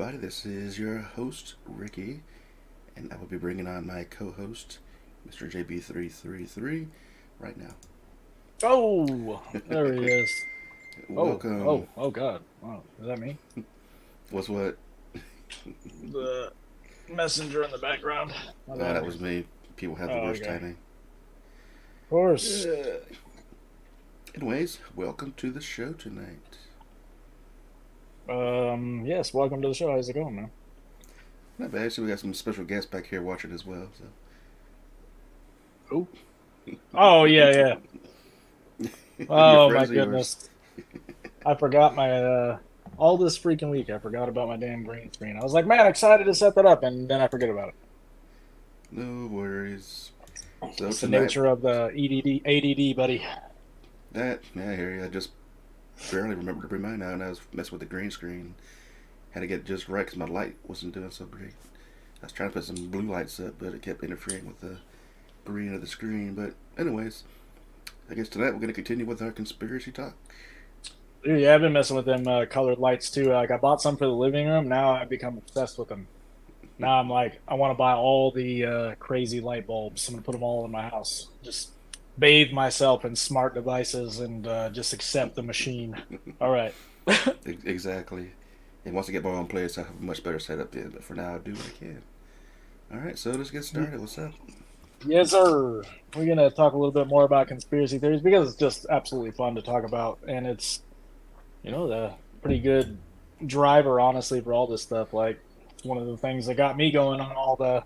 everybody. This is your host, Ricky, and I will be bringing on my co host, Mr. JB333, right now. Oh, there he is. Welcome. Oh God. Wow, is that me? What's what? The messenger in the background. My bad. That was me. People have the Oh, worst okay. timing. Of course. Uh, anyways, welcome to the show tonight. Yes. Welcome to the show. How's it going, man? Not bad. So we got some special guests back here watching as well. Who? Oh, yeah, yeah. Your Oh my friends or yours? goodness. I forgot my all this freaking week. I forgot about my damn green screen. I was like, man, excited to set that up, and then I forget about it. No worries. So It's the tonight, nature of the EDD, ADD, buddy. yeah, I hear you. I just barely remembered to bring mine out, and I was messing with the green screen. Had to get it just right because my light wasn't doing so great. I was trying to put some blue lights up, but it kept interfering with the green of the screen. But anyways, I guess tonight we're going to continue with our conspiracy talk. Dude, yeah, I've been messing with them colored lights too. Like I bought some for the living room. Now I've become obsessed with them. Now I'm like, I want to buy all the crazy light bulbs. I'm gonna put them all in my house. Just bathe myself in smart devices and just accept the machine. All right. Exactly. And once I get my own place, I have a much better setup then. But for now, I'll do what I can. All right, so let's get started. What's up? Yes, sir. We're gonna talk a little bit more about conspiracy theories because it's just absolutely fun to talk about, and it's the pretty good driver, honestly, for all this stuff. Like it's one of the things that got me going on all the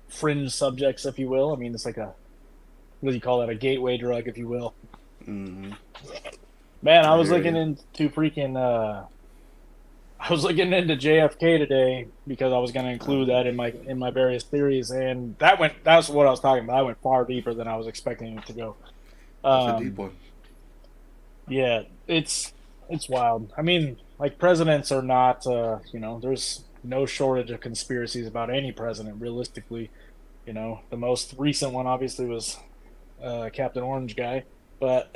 fringe subjects, if you will. I mean, it's like a what do you call that? A gateway drug, if you will. Mm-hmm. Man, I I was hear looking you. into freaking I was looking into JFK today because I was going to include that in my various theories, and that's what I was talking about. I went far deeper than I was expecting it to go. That's a deep Um, one. yeah, it's wild. I mean, like presidents are not there's no shortage of conspiracies about any president realistically. The most recent one obviously was Captain Orange guy, but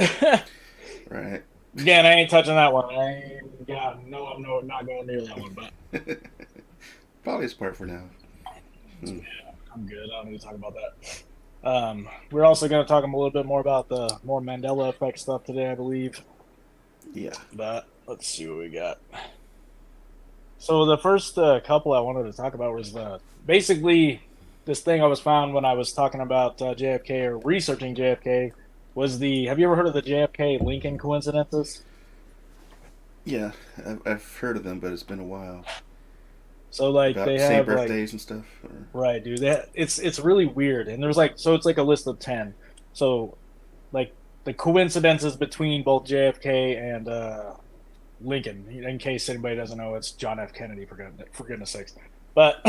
Right. again, I ain't touching that one. I ain't, yeah, no, I'm no, not going near that one. But Probably it's part for now. Hmm. yeah, I'm good. I don't need to talk about that. We're also going to talk a little bit more about the more Mandela effect stuff today, I believe. Yeah. But let's see what we got. So the first couple I wanted to talk about was basically this thing I was found when I was talking about JFK or researching JFK was the. Have you ever heard of the JFK Lincoln coincidences? Yeah, I've heard of them, but it's been a while. So like About they the same have like birthdays and stuff. Or... right, dude. It's really weird, and there's like so it's like a list of 10. So like the coincidences between both JFK and Lincoln. In case anybody doesn't know, it's John F. Kennedy for goodness sakes. But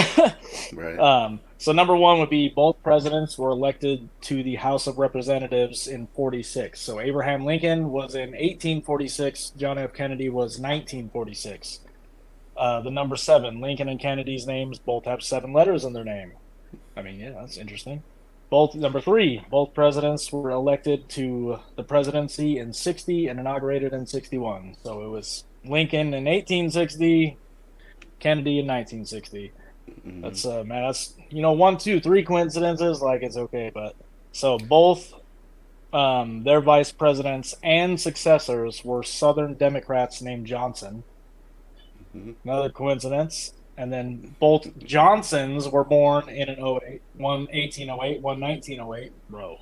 Right. so number one would be both presidents were elected to the House of Representatives in 46. So Abraham Lincoln was in 1846. John F. Kennedy was 1946. The number seven, Lincoln and Kennedy's names both have seven letters in their name. I mean, yeah, that's interesting. Both number three, both presidents were elected to the presidency in 60 and inaugurated in 61. So it was Lincoln in 1860, Kennedy in 1960. Mm-hmm. That's man, that's one, two, three coincidences. Like it's okay, but so both their vice presidents and successors were Southern Democrats named Johnson. Mm-hmm. Another coincidence. And then both Johnsons were born in an oh 08, one 1808, one 1908, bro.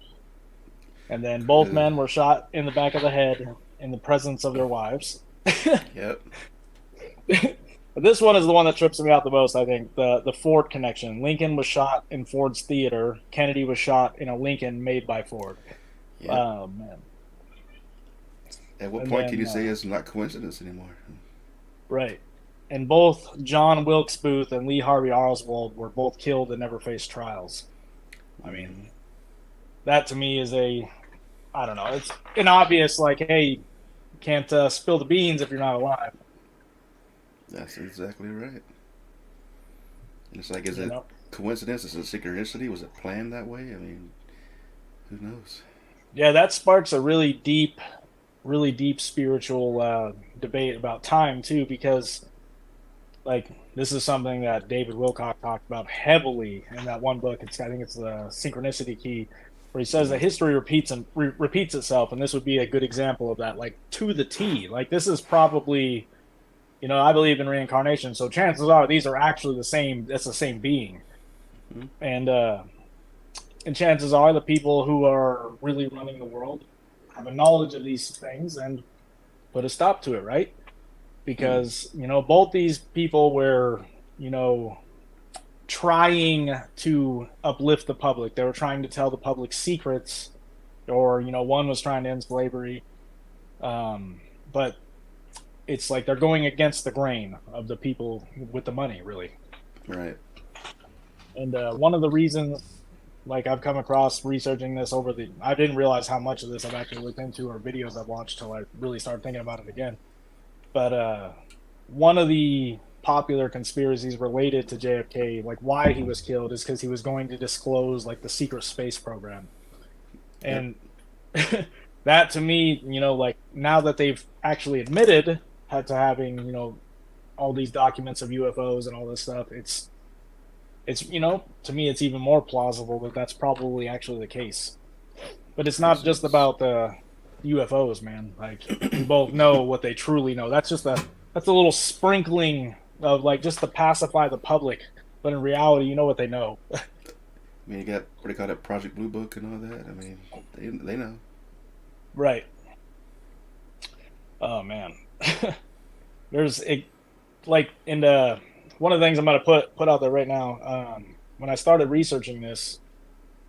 And then both Uh, men were shot in the back of the head in the presence of their wives. yep. But this one is the one that trips me out the most, I think. The Ford connection. Lincoln was shot in Ford's theater. Kennedy was shot in a Lincoln made by Ford. Yep. Oh man. At what And point can then you say it's not coincidence anymore? right. And both John Wilkes Booth and Lee Harvey Oswald were both killed and never faced trials. I Mm-hmm. mean, that to me is I don't know. It's an obvious like, hey, you can't spill the beans if you're not alive. That's exactly right. And it's like, is You it know? coincidence? Is it synchronicity? Was it planned that way? I mean, who knows? Yeah, that sparks a really deep spiritual debate about time too, because Like, this is something that David Wilcock talked about heavily in that one book. I think it's the Synchronicity Key, where he says that Mm, history repeats itself, and this would be a good example of that, like to the T. Like, this is probably, I believe in reincarnation, so chances are these are actually the same. That's the same being, mm, and chances are the people who are really running the world have a knowledge of these things and put a stop to it, right? mm. Because both these people were you know trying to uplift the public. They were trying to tell the public secrets, or one was trying to end slavery. But it's like they're going against the grain of the people with the money, really. Right. And one of the reasons, like, I've come across researching this I didn't realize how much of this I've actually looked into or videos I've watched till I really started thinking about it again. But one of the popular conspiracies related to JFK, like why he was killed, is because he was going to disclose like the secret space program. Yep. And that to me, like now that they've actually admitted to having, all these documents of UFOs and all this stuff, it's to me it's even more plausible that that's probably actually the case. But it's not Yes, just it's. about the UFOs, man. Like, we both know what they truly know. That's a little sprinkling of, like, just to pacify the public. But in reality, you know what they know. I mean, you got what do you call it, Project Blue Book and all that. I mean, they know. Right. Oh man. There's it, like, in the one of the things I'm gonna put out there right now. When I started researching this,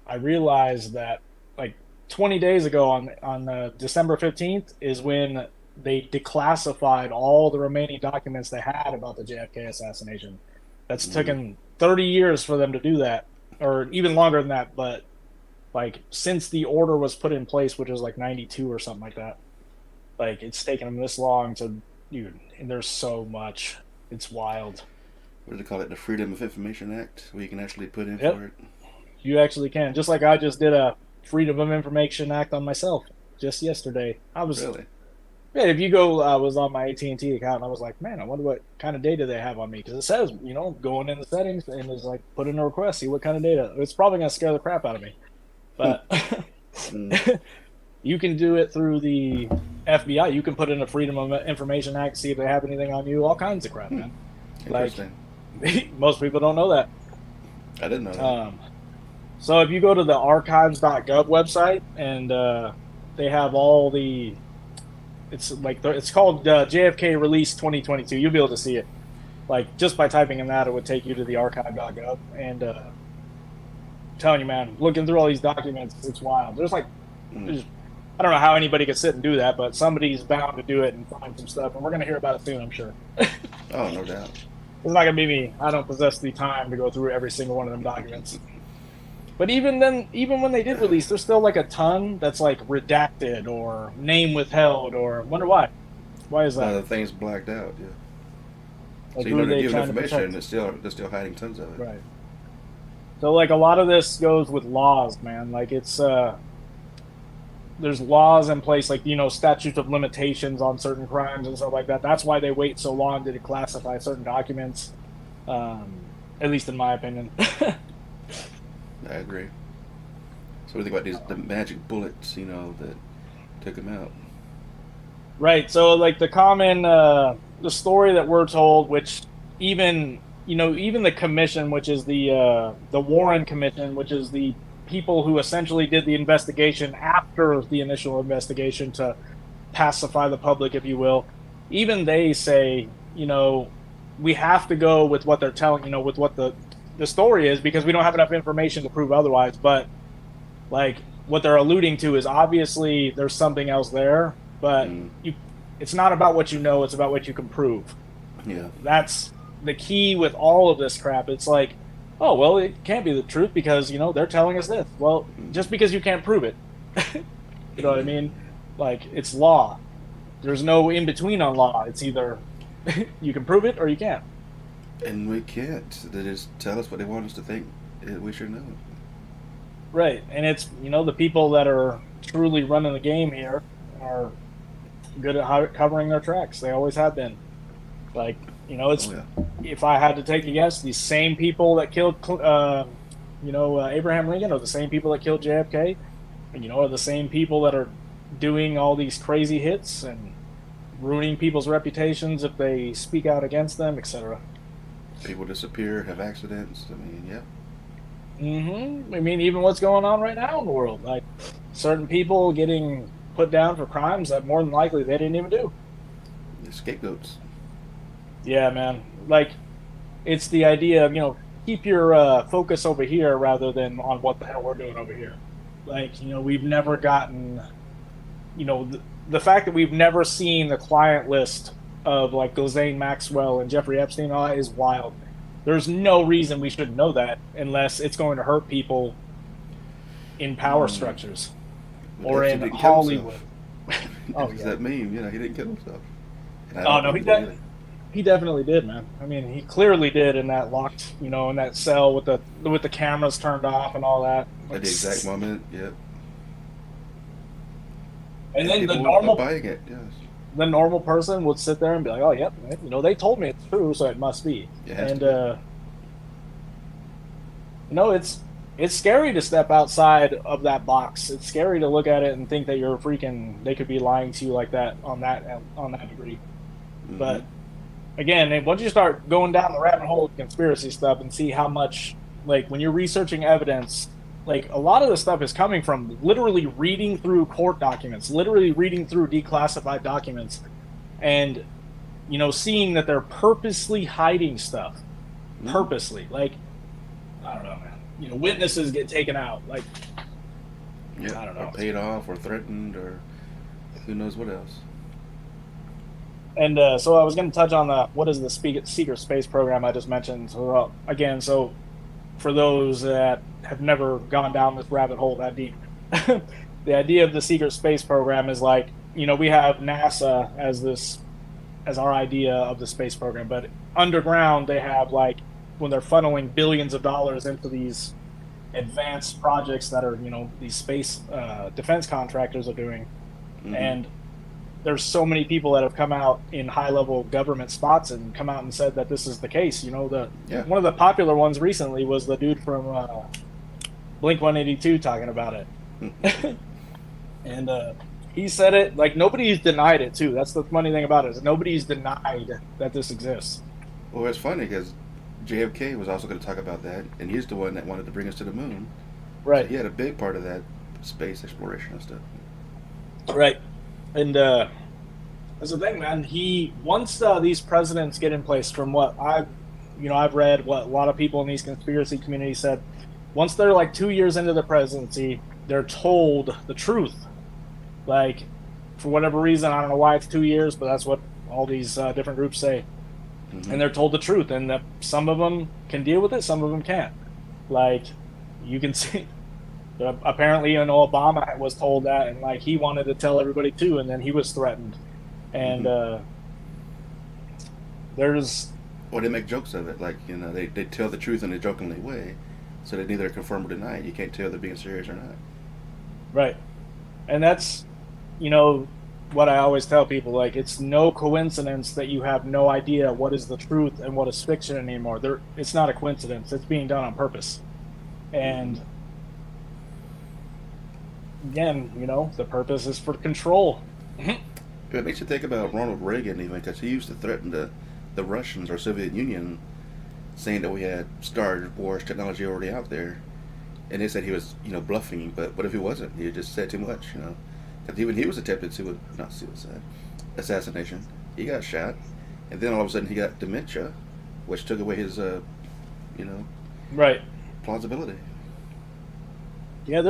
I realized that, like, 20 days ago on December 15th is when they declassified all the remaining documents they had about the JFK assassination. That's Mm, taken 30 years for them to do that, or even longer than that. But like, since the order was put in place, which was like 92 or something like that, like, it's taken them this long to, dude. And there's so much. It's wild. what do they call it? The Freedom of Information Act, where you can actually put in Yep, for it. you actually can. Just like I just did a Freedom of Information Act on myself just yesterday. I was Really? Yeah, if you go, I was on my AT&T account, and I was like, man, I wonder what kind of data they have on me. Because it says, going in the settings, and it's like, put in a request, see what kind of data. It's probably going to scare the crap out of me. But Mm, you can do it through the FBI. You can put in a Freedom of Information Act, see if they have anything on you, all kinds of crap, hmm. man. Like, Interesting. most people don't know that. I didn't know that. Um, so if you go to the archives.gov website, and they have all the it's called JFK Release 2022. You'll be able to see it. Like, just by typing in that, it would take you to the archive.gov. And I'm telling you, man, looking through all these documents, it's wild. Mm. There's, I don't know how anybody could sit and do that, but somebody's bound to do it and find some stuff, and we're gonna hear about it soon, I'm sure. Oh, no doubt. It's not gonna be me. I don't possess the time to go through every single one of them documents. But even then, even when they did release, there's still like a ton that's like redacted or name withheld, or wonder why. Why is A lot that? of the things blacked out. Yeah. So Like, even who though are they're they giving trying to information, protect? they're still hiding tons of it. Right. So, like, a lot of this goes with laws, man. Like, it's there's laws in place, like, statutes of limitations on certain crimes and stuff like that. That's why they wait so long to declassify certain documents. At least in my opinion. I agree. So what do you think about these the magic bullets? That took him out. Right. So, like, the story that we're told, which even the commission, which is the Warren Commission, which is the people who essentially did the investigation after the initial investigation to pacify the public, if you will. Even they say, we have to go with what they're telling, with what the story is, because we don't have enough information to prove otherwise. But, like, what they're alluding to is obviously there's something else there, but Mm, it's not about what you know, it's about what you can prove. yeah. That's the key with all of this crap. It's like, oh, well, it can't be the truth because, they're telling us this. Well, Mm, just because you can't prove it. You know what I mean? Like, it's law. There's no in between on law. It's either you can prove it or you can't. and we can't. They just tell us what they want us to think. We should know. Right. And it's, the people that are truly running the game here are good at covering their tracks. They always have been. Like, Oh yeah. if I had to take a guess, the same people that killed, Abraham Lincoln are the same people that killed JFK, and are the same people that are doing all these crazy hits and ruining people's reputations if they speak out against them, etc. People disappear, have accidents. I mean, yeah. I mean, even what's going on right now in the world, like certain people getting put down for crimes that more than likely they didn't even do. The scapegoats. Yeah, man. Like, it's the idea of, keep your focus over here rather than on what the hell we're doing over here. Like, we've never gotten, the fact that we've never seen the client list of like Ghislaine Maxwell and Jeffrey Epstein and all that is wild. There's no reason we should know that unless it's going to hurt people in power structures But or Epstein in didn't kill Hollywood. himself. Oh Does yeah. that mean, he didn't kill himself? And I Oh don't no, think he did either. he definitely did, man. I mean, he clearly did in that locked, in that cell with the cameras turned off and all that. At the exact moment, yep. And And then people are buying it, yes. the normal person would sit there and be like, "Oh, yep, they told me it's true, so it must be." It has And to be. it's scary to step outside of that box. It's scary to look at it and think that you're freaking. They could be lying to you like that on that degree. Mm-hmm. But again, once you start going down the rabbit hole of conspiracy stuff and see how much, like, when you're researching evidence, like, a lot of the stuff is coming from literally reading through court documents, literally reading through declassified documents, and seeing that they're purposely hiding stuff, Mm-hmm. purposely. Like, I don't know, man. Witnesses get taken out. Like, Yeah, I don't or know. paid off, or threatened, or who knows what else. And so I was going to touch on what is the secret space program I just mentioned. So again, so for those that have never gone down this rabbit hole that deep, the idea of the secret space program is like, we have NASA as our idea of the space program, but underground they have, like, when they're funneling billions of dollars into these advanced projects that are, these space defense contractors are doing. Mm-hmm. And there's so many people that have come out in high level government spots and come out and said that this is the case. Yeah. One of the popular ones recently was the dude from Blink 182 talking about it. And he said it, like, nobody's denied it too. That's the funny thing about it, is nobody's denied that this exists. Well, it's funny because JFK was also going to talk about that, and he's the one that wanted to bring us to the moon. Right. So he had a big part of that space exploration and stuff. Right. And that's the thing, man. Once these presidents get in place, from what I've read, what a lot of people in these conspiracy communities said, once they're like 2 years into the presidency, they're told the truth. Like, for whatever reason, I don't know why it's 2 years, but that's what all these different groups say. Mm-hmm. And they're told the truth, and that some of them can deal with it, some of them can't. Like, you can see, apparently, Obama was told that, and like he wanted to tell everybody too, and then he was threatened. And there's Or they make jokes of it, like, they tell the truth in a jokingly way, so they neither confirm or deny it. You can't tell they're being serious or not. right, and that's what I always tell people. Like, it's no coincidence that you have no idea what is the truth and what is fiction anymore. It's not a coincidence. It's being done on purpose. And again, the purpose is for control. It makes you think about Ronald Reagan, even, because he used to threaten the Russians or Soviet Union, saying that we had Star Wars technology already out there. And they said he was, bluffing, but what if he wasn't? He just said too much, Because even he was attempted to, not suicide, assassination. He got shot, and then all of a sudden he got dementia, which took away his, Right. plausibility. Yeah,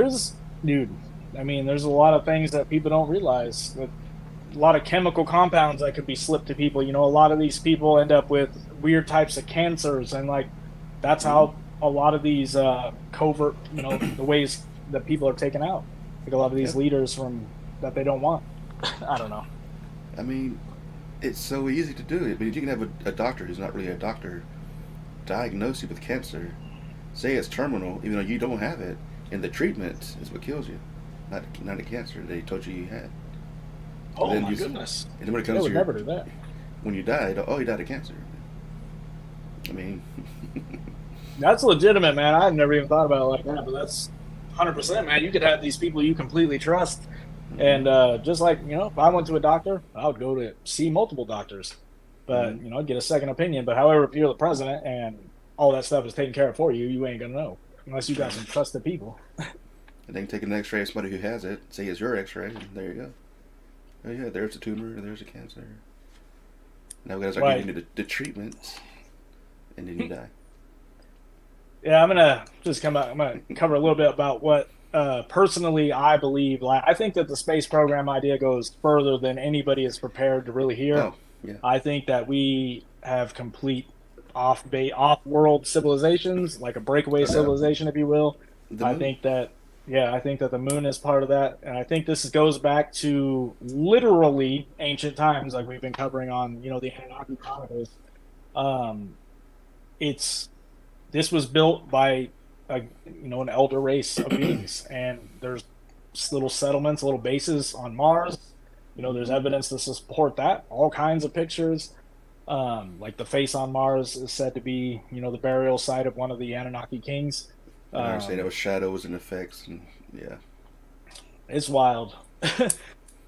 dude, I mean, there's a lot of things that people don't realize. A lot of chemical compounds that could be slipped to people. A lot of these people end up with weird types of cancers, and like that's how a lot of these covert, the ways that people are taken out. Like a lot of these leaders that they don't want. I don't know. I mean, it's so easy to do it. But you can have a doctor who's not really a doctor diagnose you with cancer, say it's terminal, even though you don't have it, and the treatment is what kills you, not the cancer they told you had. Oh then my goodness! And then when it They comes would to never do that. when you die, you died of cancer. I mean, That's legitimate, man. I never even thought about it like that, but that's 100%, man. You could have these people you completely trust. mm-hmm, And just like, if I went to a doctor, I would go to see multiple doctors. mm-hmm. But, I'd get a second opinion. But however, if you're the president and all that stuff is taken care of for you, you ain't going to know unless you got Right. some trusted people. And they can take an X-ray of somebody who has it, say it's your X-ray, and there you go. Oh yeah, there's a tumor, there's a cancer. Now we gotta start giving Right. you the treatments, and then you die. Yeah, I'm gonna just come out. I'm gonna cover a little bit about what personally I believe. Like, I think that the space program idea goes further than anybody is prepared to really hear. Oh yeah. I think that we have complete off-world civilizations, like a breakaway Oh yeah. civilization, if you will. The I moon. think that yeah, I think that the moon is part of that, and I think this goes back to literally ancient times, like we've been covering on the Anunnaki Chronicles. Um, it's this was built by an elder race of beings, and there's little settlements, little bases on Mars. There's Mm-hmm. evidence to support that. All kinds of pictures. Like the face on Mars is said to be the burial site of one of the Anunnaki kings. And I understand it Um, was shadows and effects, and yeah. it's wild.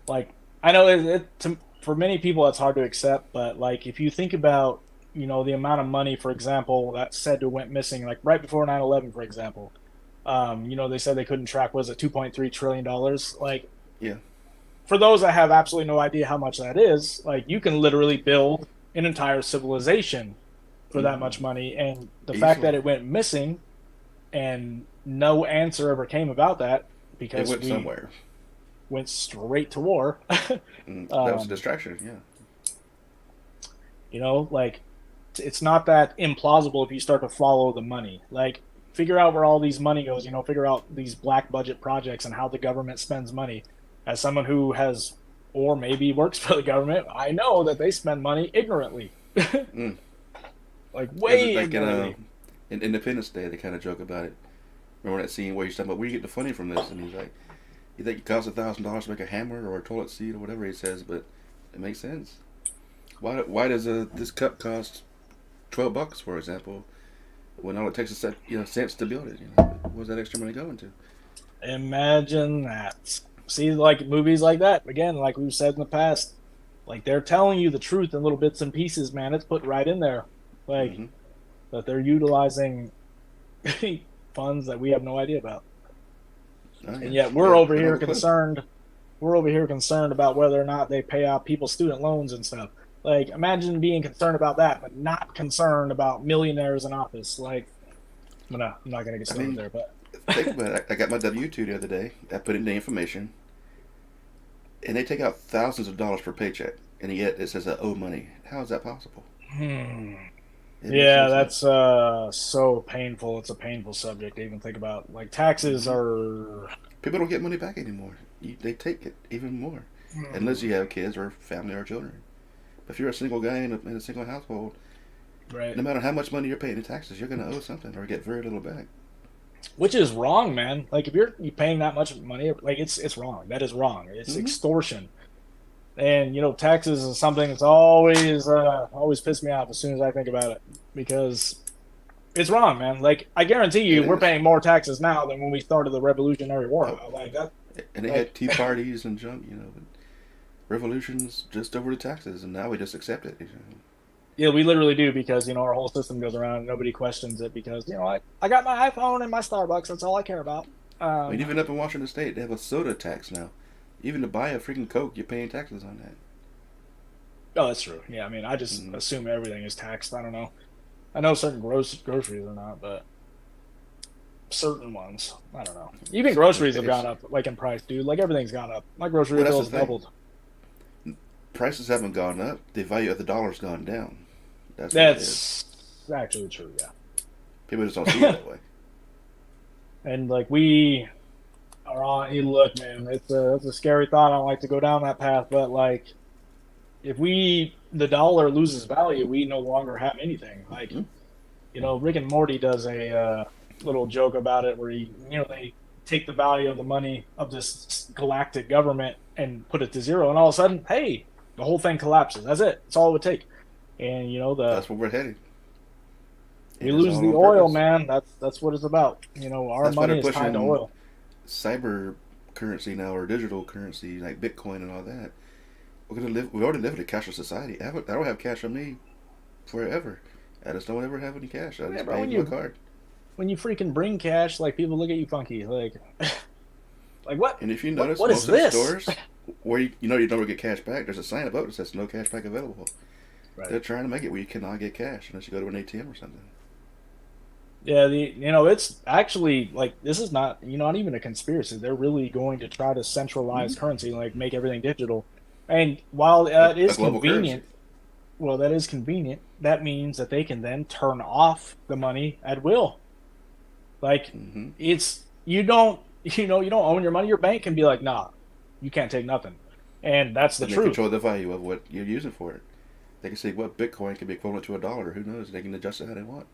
Like I know for many people that's hard to accept, but like if you think about the amount of money, for example, that's said to went missing, like right before 9/11, for example. They said they couldn't track, was it $2.3 trillion? Like Yeah. for those that have absolutely no idea how much that is, like you can literally build an entire civilization for that Mm-hmm. much money, and the fact Easily. that it went missing and no answer ever came about that It because went we somewhere. went straight to war. That was a um, distraction. Yeah. like it's not that implausible if you start to follow the money. Like figure out where all these money goes. Figure out these black budget projects and how the government spends money. As someone who has or maybe works for the government, I know that they spend money ignorantly, Mm. like As it, way like ignorantly. in Independence Day, they kind of joke about it. Remember that scene where he's talking about where you get the funny from this, and he's like, "You think it costs $1,000 to make a hammer or a toilet seat or whatever he says, but it makes sense. Why does this cup cost $12, for example, when all it takes is cents to build it? Where's that extra money going to? Imagine that. See, like movies like that again, like we've said in the past, like they're telling you the truth in little bits and pieces, man. It's put right in there, like Mm-hmm. that they're utilizing funds that we have no idea about, Oh and yeah, yet we don't have a clue. We're over here concerned about whether or not they pay off people's student loans and stuff. Like, imagine being concerned about that, but not concerned about millionaires in office. Like, I'm not gonna get I started mean, there, but think about it. I got my W-2 the other day. I put in the information, and they take out thousands of dollars per paycheck, and yet it says I owe money. How is that possible? hmm. It makes no Yeah, sense. that's so painful. It's a painful subject to even think about. Like taxes Mm-hmm. are. People don't get money back anymore. They take it even more, unless you have kids or family or children. But if you're a single guy in a single household, Right. no matter how much money you're paying in taxes, you're going to owe something or get very little back. Which is wrong, man. Like if you're paying that much money, like it's wrong. That is wrong. It's Mm-hmm. extortion. And taxes is something that's always pissed me off as soon as I think about it because it's wrong, man. Like I guarantee It you, we're is. paying more taxes now than when we started the Revolutionary War. Oh, Like that, and they had like tea parties and junk, revolutions just over the taxes, and now we just accept it. yeah, we literally do because our whole system goes around and nobody questions it because I got my iPhone and my Starbucks. That's all I care about. I mean, Um, even up in Washington State, they have a soda tax now. Even to buy a freaking Coke, you're paying taxes on that. oh, that's true. Yeah, I mean, I just Mm-hmm. assume everything is taxed. I don't know. I know certain groceries are not, but certain ones, I don't know. Even groceries have It's gone up, like in price, dude. Like everything's gone up. My grocery well, that's the bill's thing. doubled. Prices haven't gone up. The value of the dollar's gone down. That's what it is. That's actually true, yeah. People just don't see it that way. And like we are on. Hey, look, man, it's a scary thought. I don't like to go down that path, but like if the dollar loses value, we no longer have anything. Like Mm-hmm. Rick and Morty does a little joke about it where they take the value of the money of this galactic government and put it to zero, and all of a sudden, hey, the whole thing collapses. That's it. That's all it would take. And That's where we're headed. We and it's lose all the on oil, purpose. man. That's what it's about. Our That's why they're money is tied to pushing oil. cyber currency now, or digital currency like Bitcoin and all that. We're gonna live. We already live in a cashless society. I don't have cash on me forever. I just don't ever have any cash. I Yeah, just bro. pay with my card. When you freaking bring cash, like people look at you funky. Like what? And if you What notice, what is most of the this? stores where you don't get cash back, there's a sign above that says no cash back available. Right. They're trying to make it where you cannot get cash unless you go to an ATM or something. Yeah, it's actually like this is not even a conspiracy. They're really going to try to centralize Mm-hmm. currency, like make everything digital. And while it A is global currency. convenient, well, that is convenient. That means that they can then turn off the money at will. Like Mm-hmm. it's you don't own your money. Your bank can be like, nah, you can't take nothing, and that's the And they truth. control the value of what you're using for it. They can say what Bitcoin can be equivalent to a dollar. Who knows? They can adjust it how they want.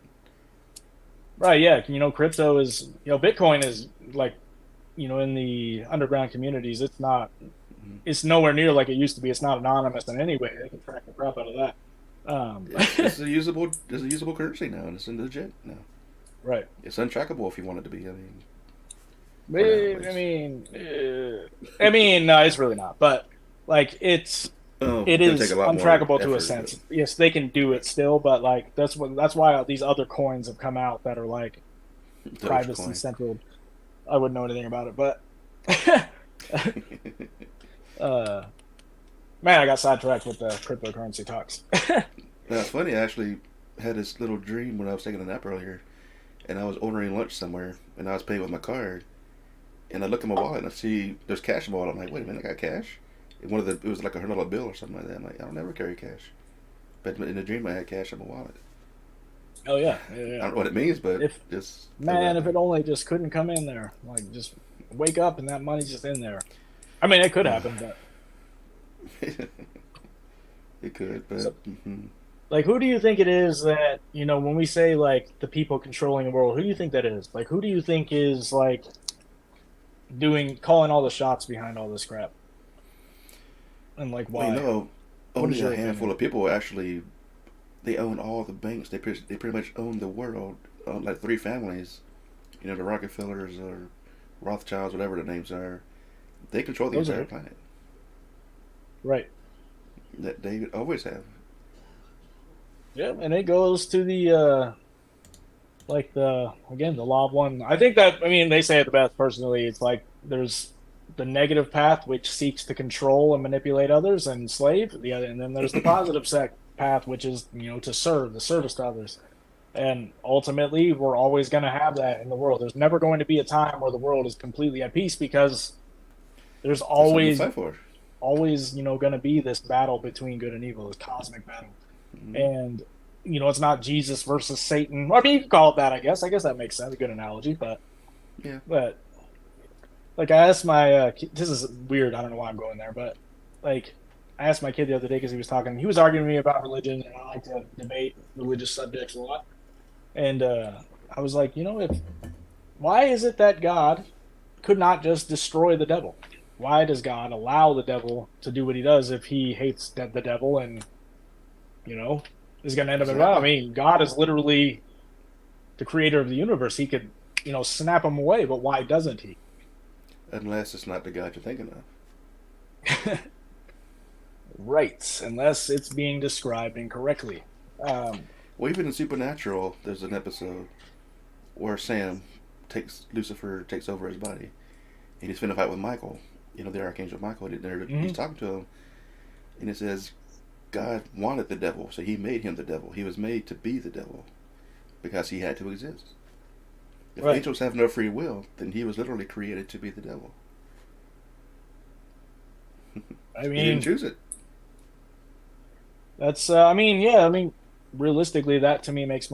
Right? Yeah. Crypto is Bitcoin is like in the underground communities. Mm-hmm. It's nowhere near like it used to be. It's not anonymous in any way. They can track the crap out of that. It's a usable currency now, and it's legit now. Right. It's untrackable if you want it to be. I mean, for now at I least. mean, no, it's really not. But like, Oh, it it'll take a is lot more untrackable to a effort to do it. sense. Yes, they can do Right. it still, but like that's why these other coins have come out that are like privacy Dogecoin. centered. I wouldn't know anything about it, but uh, man, I got sidetracked with the cryptocurrency talks. Now, it's funny. I actually had this little dream when I was taking a nap earlier, and I was ordering lunch somewhere, and I was paying with my card, and I look at my wallet and I see there's cash in my wallet. I'm like, wait a minute, I got cash. And it was like $100 bill or something like that. I'm like, I don't never carry cash. But in the dream, I had cash in my wallet. Oh yeah, I don't know what it means, but If just throw it man, out if it only just couldn't come in there, like just wake up and that money's just in there. I mean, it could there. happen, but It could, but so, like, who do you think it is that when we say like the people controlling the world? Who do you think that is? Like, who do you think is like calling all the shots behind all this crap, and like well, why? What is only a your handful opinion? of people actually they own all the banks. They pretty much own the world. Like three families, the Rockefellers or Rothschilds, whatever the names are. They control the Those are entire it, planet. right? That they always have. Yeah, and it goes to the like the again the law of one. I think that they say it the best personally. It's like there's the negative path which seeks to control and manipulate others and slave the other, and then there's the positive path which is to serve the service to others. And ultimately, we're always going to have that in the world. There's never going to be a time where the world is completely at peace because there's There's something to always fight for. always going to be this battle between good and evil, this cosmic battle. Mm-hmm. And it's not Jesus versus Satan. I mean, you can call it that. I guess that makes sense. A good analogy, Yeah. but like I asked my this is weird. I don't know why I'm going there, but like I asked my kid the other day because he was talking. He was arguing with me about religion, and I like to debate religious subjects a lot. And I was like, if why is it that God could not just destroy the devil? Why does God allow the devil to do what he does if he hates the devil and you know is going to end up in hell? I Exactly. mean, God is literally the creator of the universe. He could snap him away, but why doesn't he? Unless it's not the God you're thinking of. Right, unless it's being described incorrectly. Well, even in Supernatural, there's an episode where Lucifer takes over his body, and he's finna fight with Michael. The Archangel Michael. He's Mhm. talking to him, and it says God wanted the devil, so he made him the devil. He was made to be the devil because he had to exist. If Right. angels have no free will, then he was literally created to be the devil. I He didn't mean, choose it. that's. Yeah. Realistically, that to me makes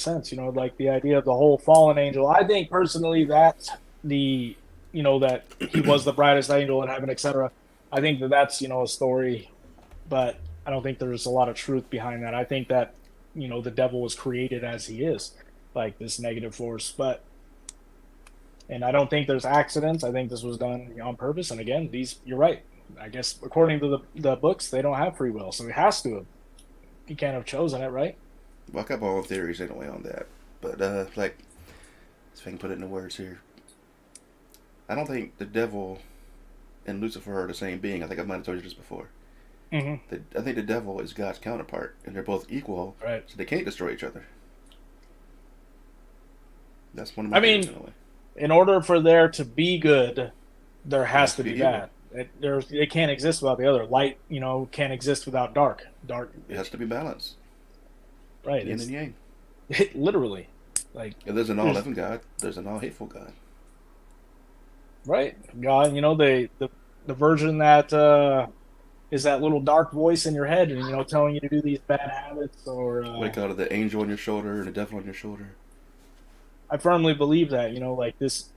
sense. Like the idea of the whole fallen angel. I think personally that the that he was the brightest angel in heaven, etc. I think that's a story, but I don't think there's a lot of truth behind that. I think that the devil was created as he is, like this negative force. And I don't think there's accidents. I think this was done on purpose. And again, you're right. I guess according to the books, they don't have free will, so he has to have. He can't have chosen it, right? Well, I got my own theories anyway on that, but like, if I can put it into words here, I don't think the devil and Lucifer are the same being. I think I might have told you this before. Hmm. I think the devil is God's counterpart, and they're both equal, Right. so they can't destroy each other. That's one of my I theories mean, anyway. in order for there to be good, there It has has to to be be evil. bad. It can't exist without the other. Light, can't exist without dark. Dark, It has to be balanced, right? yin and It's yang. literally like If there's an all there's loving God, there's an all hateful God. right. God, the version that is that little dark voice in your head, and telling you to do these bad habits, or What do you call it? The angel on your shoulder and the devil on your shoulder. I firmly believe that like this.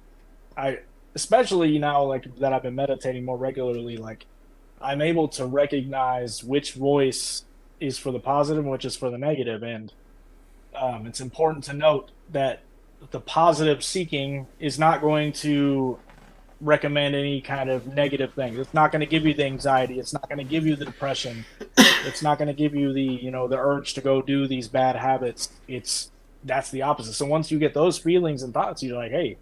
I especially now like that I've been meditating more regularly. Like I'm able to recognize which voice is for the positive and which is for the negative, and it's important to note that the positive seeking is not going to recommend any kind of negative things. It's not going to give you the anxiety. It's not going to give you the depression. It's not going to give you the urge to go do these bad habits. That's the opposite. So once you get those feelings and thoughts, you're like, hey,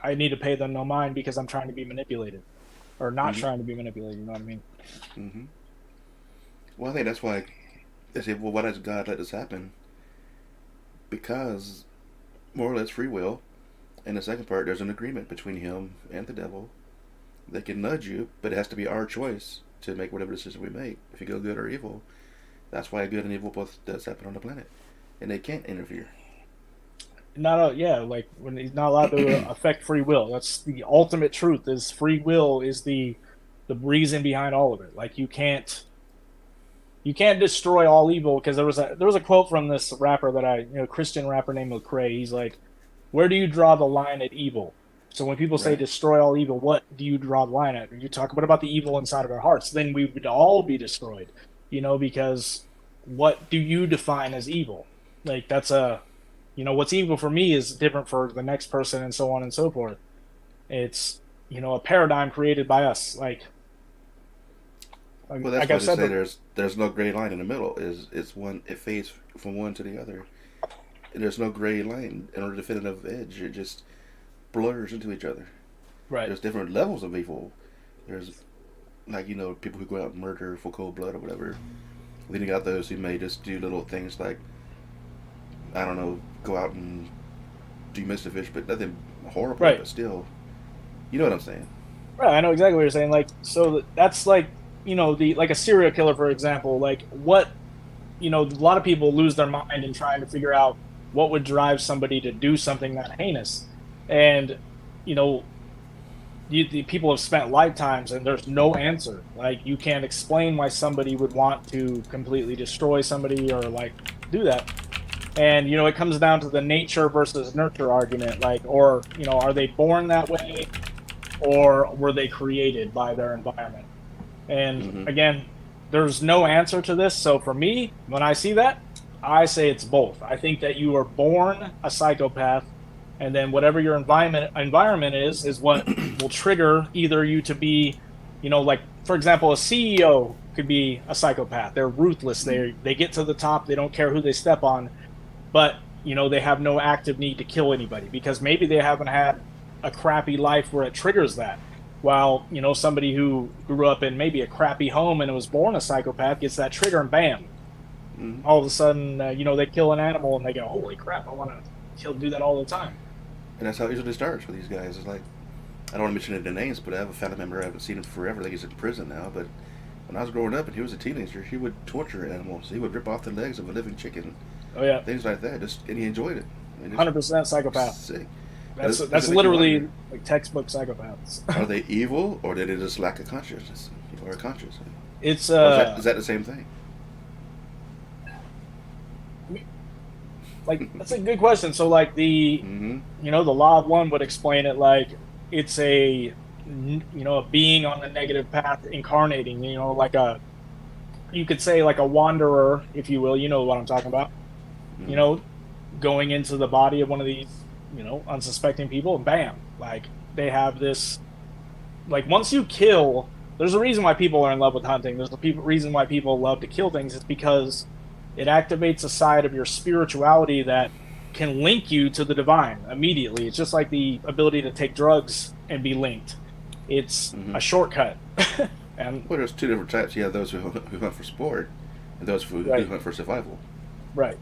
I need to pay them no mind because I'm trying to be manipulated or not Mm-hmm. trying to be manipulated. You know what I mean? Mm-hmm. Well, I think that's why they say, well, why does God let this happen? Because more or less free will. And the second part, there's an agreement between him and the devil. They can nudge you, but it has to be our choice to make whatever decision we make. If you go good or evil, that's why good and evil both does happen on the planet, and they can't interfere. Yeah, like when he's not allowed to affect free will. That's the ultimate truth. Is free will is the reason behind all of it. Like you can't destroy all evil because there was a quote from this rapper that Christian rapper named Lecrae. He's like, where do you draw the line at evil? So when people say Right. destroy all evil, what do you draw the line at? You talk about the evil inside of our hearts, then we would all be destroyed. Because what do you define as evil? Like that's what's evil for me is different for the next person, and so on and so forth. It's a paradigm created by us. Well, that's Like why I've they said, say there's no gray line in the middle. Is it's one it fades from one to the other. And there's no gray line or definitive edge. It just blurs into each other. right, There's different levels of evil. There's like people who go out and murder for cold blood or whatever. Then you got those who may just do little things like I don't know, go out and do mischief, but nothing horrible. right. But still, you know what I'm saying? Right, I know exactly what you're saying. Like, so that's like, the like a serial killer, for example. Like, a lot of people lose their mind in trying to figure out what would drive somebody to do something that heinous. And, you know, the people have spent lifetimes and there's no answer. Like, you can't explain why somebody would want to completely destroy somebody or like do that. And, it comes down to the nature versus nurture argument. Like, or, are they born that way or were they created by their environment? And Mm-hmm. again, there's no answer to this. So for me, when I see that, I say it's both. I think that you are born a psychopath, and then whatever your environment is what will trigger either you to be, like for example, a CEO could be a psychopath. They're ruthless. They get to the top. They don't care who they step on, but they have no active need to kill anybody because maybe they haven't had a crappy life where it triggers that. While somebody who grew up in maybe a crappy home and was born a psychopath gets that trigger and bam, Mm-hmm. all of a sudden they kill an animal and they go, holy crap, I want to do that all the time. And that's how it usually starts for these guys. It's like I don't want to mention their names, but I have a family member I haven't seen him forever. I think he's in prison now. But when I was growing up and he was a teenager, he would torture animals. He would rip off the legs of a living chicken, Oh yeah, things like that. And he enjoyed it. I mean, 100% it's psychopath. sick. That's Does it make you wonder? literally like textbook psychopaths. Are they evil, or did they just lack a consciousness or a conscience? It's Or is that the same thing? like that's a good question. So like Mm-hmm. the law of one would explain it like it's a being on the negative path incarnating, like you could say like a wanderer, if you will, you know what I'm talking about, you Mm-hmm. know, going into the body of one of these, unsuspecting people and bam, like they have this, like once you kill, there's a reason why people are in love with hunting. There's a reason why people love to kill things. It's because it activates a side of your spirituality that can link you to the divine immediately. It's just like the ability to take drugs and be linked. It's Mm-hmm. a shortcut. And Well, there's two different types. You have those who hunt for sport, and those who right, hunt for survival. right.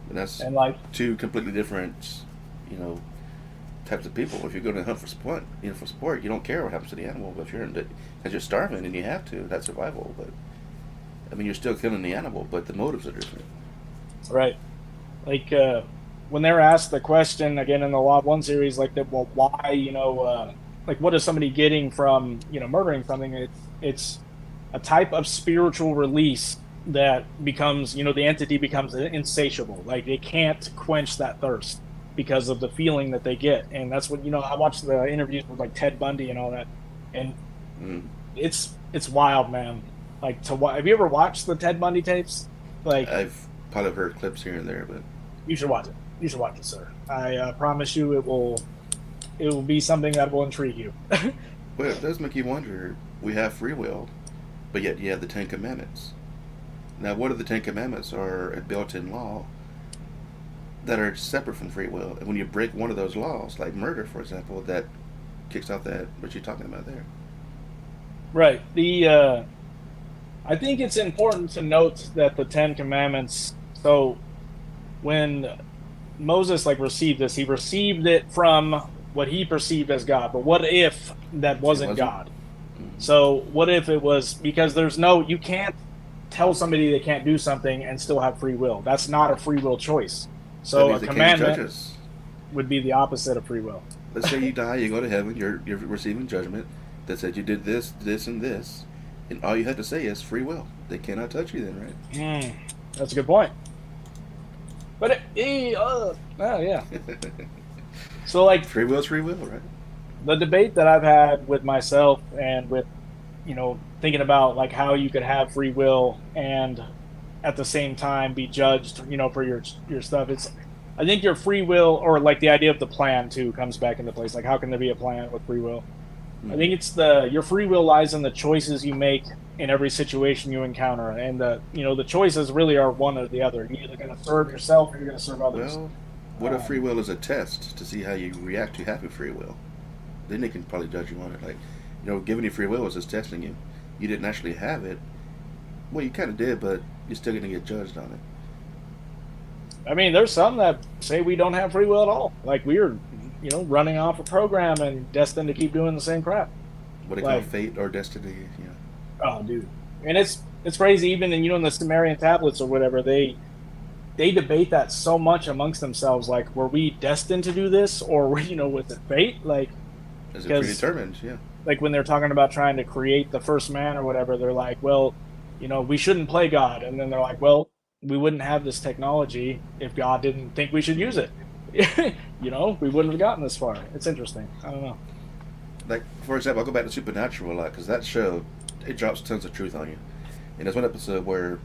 And that's And like two completely different, you know, types of people. If you're going to hunt for sport, you don't care what happens to the animal. But if you're because you're starving and you have to, that's survival. But I mean, you're still killing the animal, but the motives are different. right. Like when they were asked the question again in the Law 1 series, like that, well, why, like what is somebody getting from, murdering something? It's a type of spiritual release that becomes, the entity becomes insatiable. Like they can't quench that thirst because of the feeling that they get. And that's what, I watched the interviews with like Ted Bundy and all that. And Mm. it's wild, man. Like have you ever watched the Ted Bundy tapes? Like I've probably heard clips here and there, but you should watch it. You should watch it, sir. I promise you, it will be something that will intrigue you. it does make you wonder. We have free will, but yet you have the Ten Commandments. Now, what if the Ten Commandments are a built-in law that are separate from free will? And when you break one of those laws, like murder, for example, that kicks off that what you're talking about there. Right. I think it's important to note that the Ten Commandments. So when Moses like received this, he received it from what he perceived as God. But what if that It wasn't wasn't. God? Mm-hmm. So what if it was because you can't tell somebody they can't do something and still have free will. That's not a free will choice. That So a means they can't judge commandment us. would be the opposite of free will. Let's say you die, you go to heaven, you're receiving judgment that said you did this, this, and this, and all you had to say is free will. They cannot touch you then, Mm, that's a good point. But oh yeah. right? So like Free will is free will, right? the debate that I've had with myself and with thinking about like how you could have free will and at the same time be judged for your stuff. It's I think your free will or like the idea of the plan too comes back into place. Like how can there be a plan with free will? I Mm-hmm. think it's the your free will lies in the choices you make in every situation you encounter, and the choices really are one or the other. You're either going to serve yourself or you're going to serve others. Well, what if free Um, will is a test to see how you react to having free will? Then they can probably judge you on it. Like, giving you free will is just testing you. You didn't actually have it. Well, you kind of did, but you're still going to get judged on it. I mean, there's some that say we don't have free will at all. Like we're running off a program and destined to keep doing the same crap. What they call Like fate or destiny. oh, dude, and it's crazy. Even in the Sumerian tablets or whatever, they debate that so much amongst themselves. Like, were we destined to do this, or was it fate? Like, Is it because predetermined? Yeah. like when they're talking about trying to create the first man or whatever, they're like, well, we shouldn't play God, and then they're like, well, we wouldn't have this technology if God didn't think we should use it. We wouldn't have gotten this far. It's interesting. I don't know. Like, for example, I'll go back to Supernatural a lot because that show, it drops tons of truth on you. And there's one episode where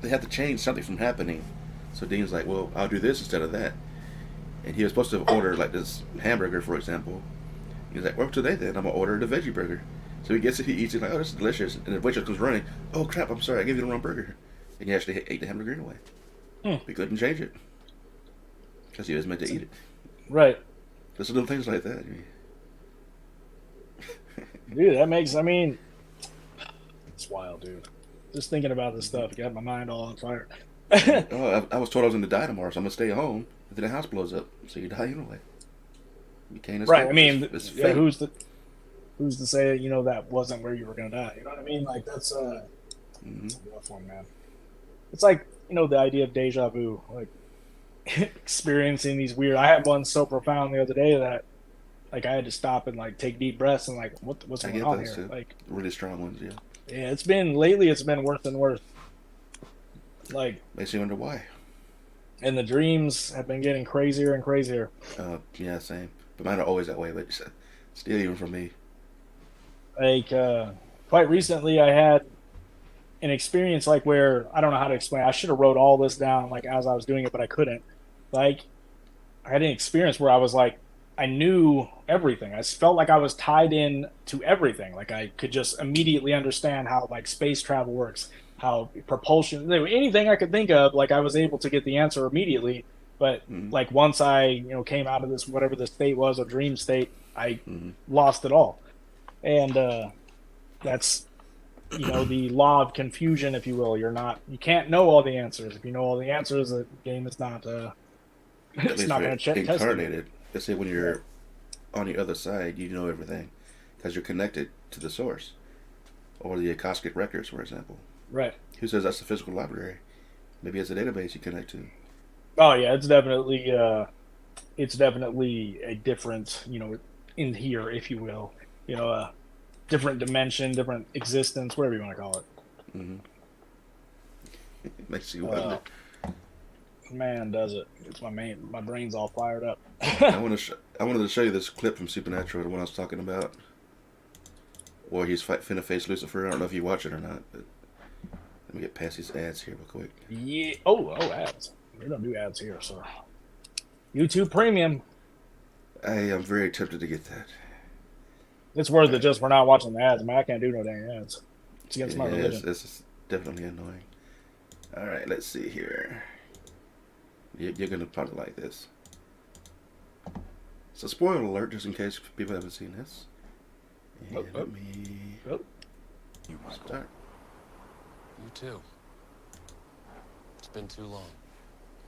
they had to change something from happening. So Dean's like, well, I'll do this instead of that. And he was supposed to order, like, this hamburger, for example. He's like, well, today then, I'm going to order the veggie burger. So he gets it, he eats it, like, oh, this is delicious. And the waitress comes running, oh, crap, I'm sorry, I gave you the wrong burger. And he actually ate the hamburger anyway. Hmm. He couldn't change it because he was meant to eat it. Right. Just little things like that. Dude, I mean, it's wild, dude. Just thinking about this stuff got my mind all on fire. Oh, I was told I was going to die tomorrow, so I'm going to stay home. And then the house blows up, so you die anyway. You can't escape. Right. I mean, it's yeah, fate. who's to say, that wasn't where you were gonna die? You know what I mean? Like that's Mm-hmm. a rough one, man. It's like, the idea of deja vu, like experiencing these weird I had one so profound the other day that like I had to stop and like take deep breaths and like what's I going get on those here? too. Like Really strong ones, yeah. yeah, it's been worse and worse. Like Makes you wonder why. and the dreams have been getting crazier and crazier. Yeah, same. But mine are always that way, but still, even for me. Like quite recently I had an experience like where I don't know how to explain. I should have wrote all this down like as I was doing it, but I couldn't. Like I had an experience where I was like, I knew everything. I felt like I was tied in to everything. Like I could just immediately understand how like space travel works, how propulsion, anything I could think of, like I was able to get the answer immediately. But Mm-hmm. like once I came out of this whatever the state was, a dream state, I Mm-hmm. lost it all. And that's the law of confusion, if you will. You can't know all the answers. If you know all the answers, the game is not At it's least not if going you're to test you. incarnated, let's say when Right. you're on the other side, you know everything because you're connected to the source or the Akashic records, for example. Right. Who says that's the physical library? Maybe it's a database you connect to. Oh yeah, it's definitely a different, in here, if you will, a different dimension, different existence, whatever you want to call it. Mm-hmm. Makes you Uh, wonder. man, does it? It's my brain's all fired up. I wanted to show you this clip from Supernatural, the one I was talking about, where he's finna face Lucifer. I don't know if you watch it or not, but let me get past these ads here real quick. Yeah. Oh, ads. We don't do ads here, so YouTube Premium. I am very tempted to get that. It's worth it just for not watching the ads. Man, I can't do no dang ads. It's against my Yeah, religion. it's definitely annoying. All right, let's see here. You're gonna probably like this. So, spoiler alert, just in case people haven't seen this. And Oh, oh, let me oh. You, Michael. start. You too. It's been too long.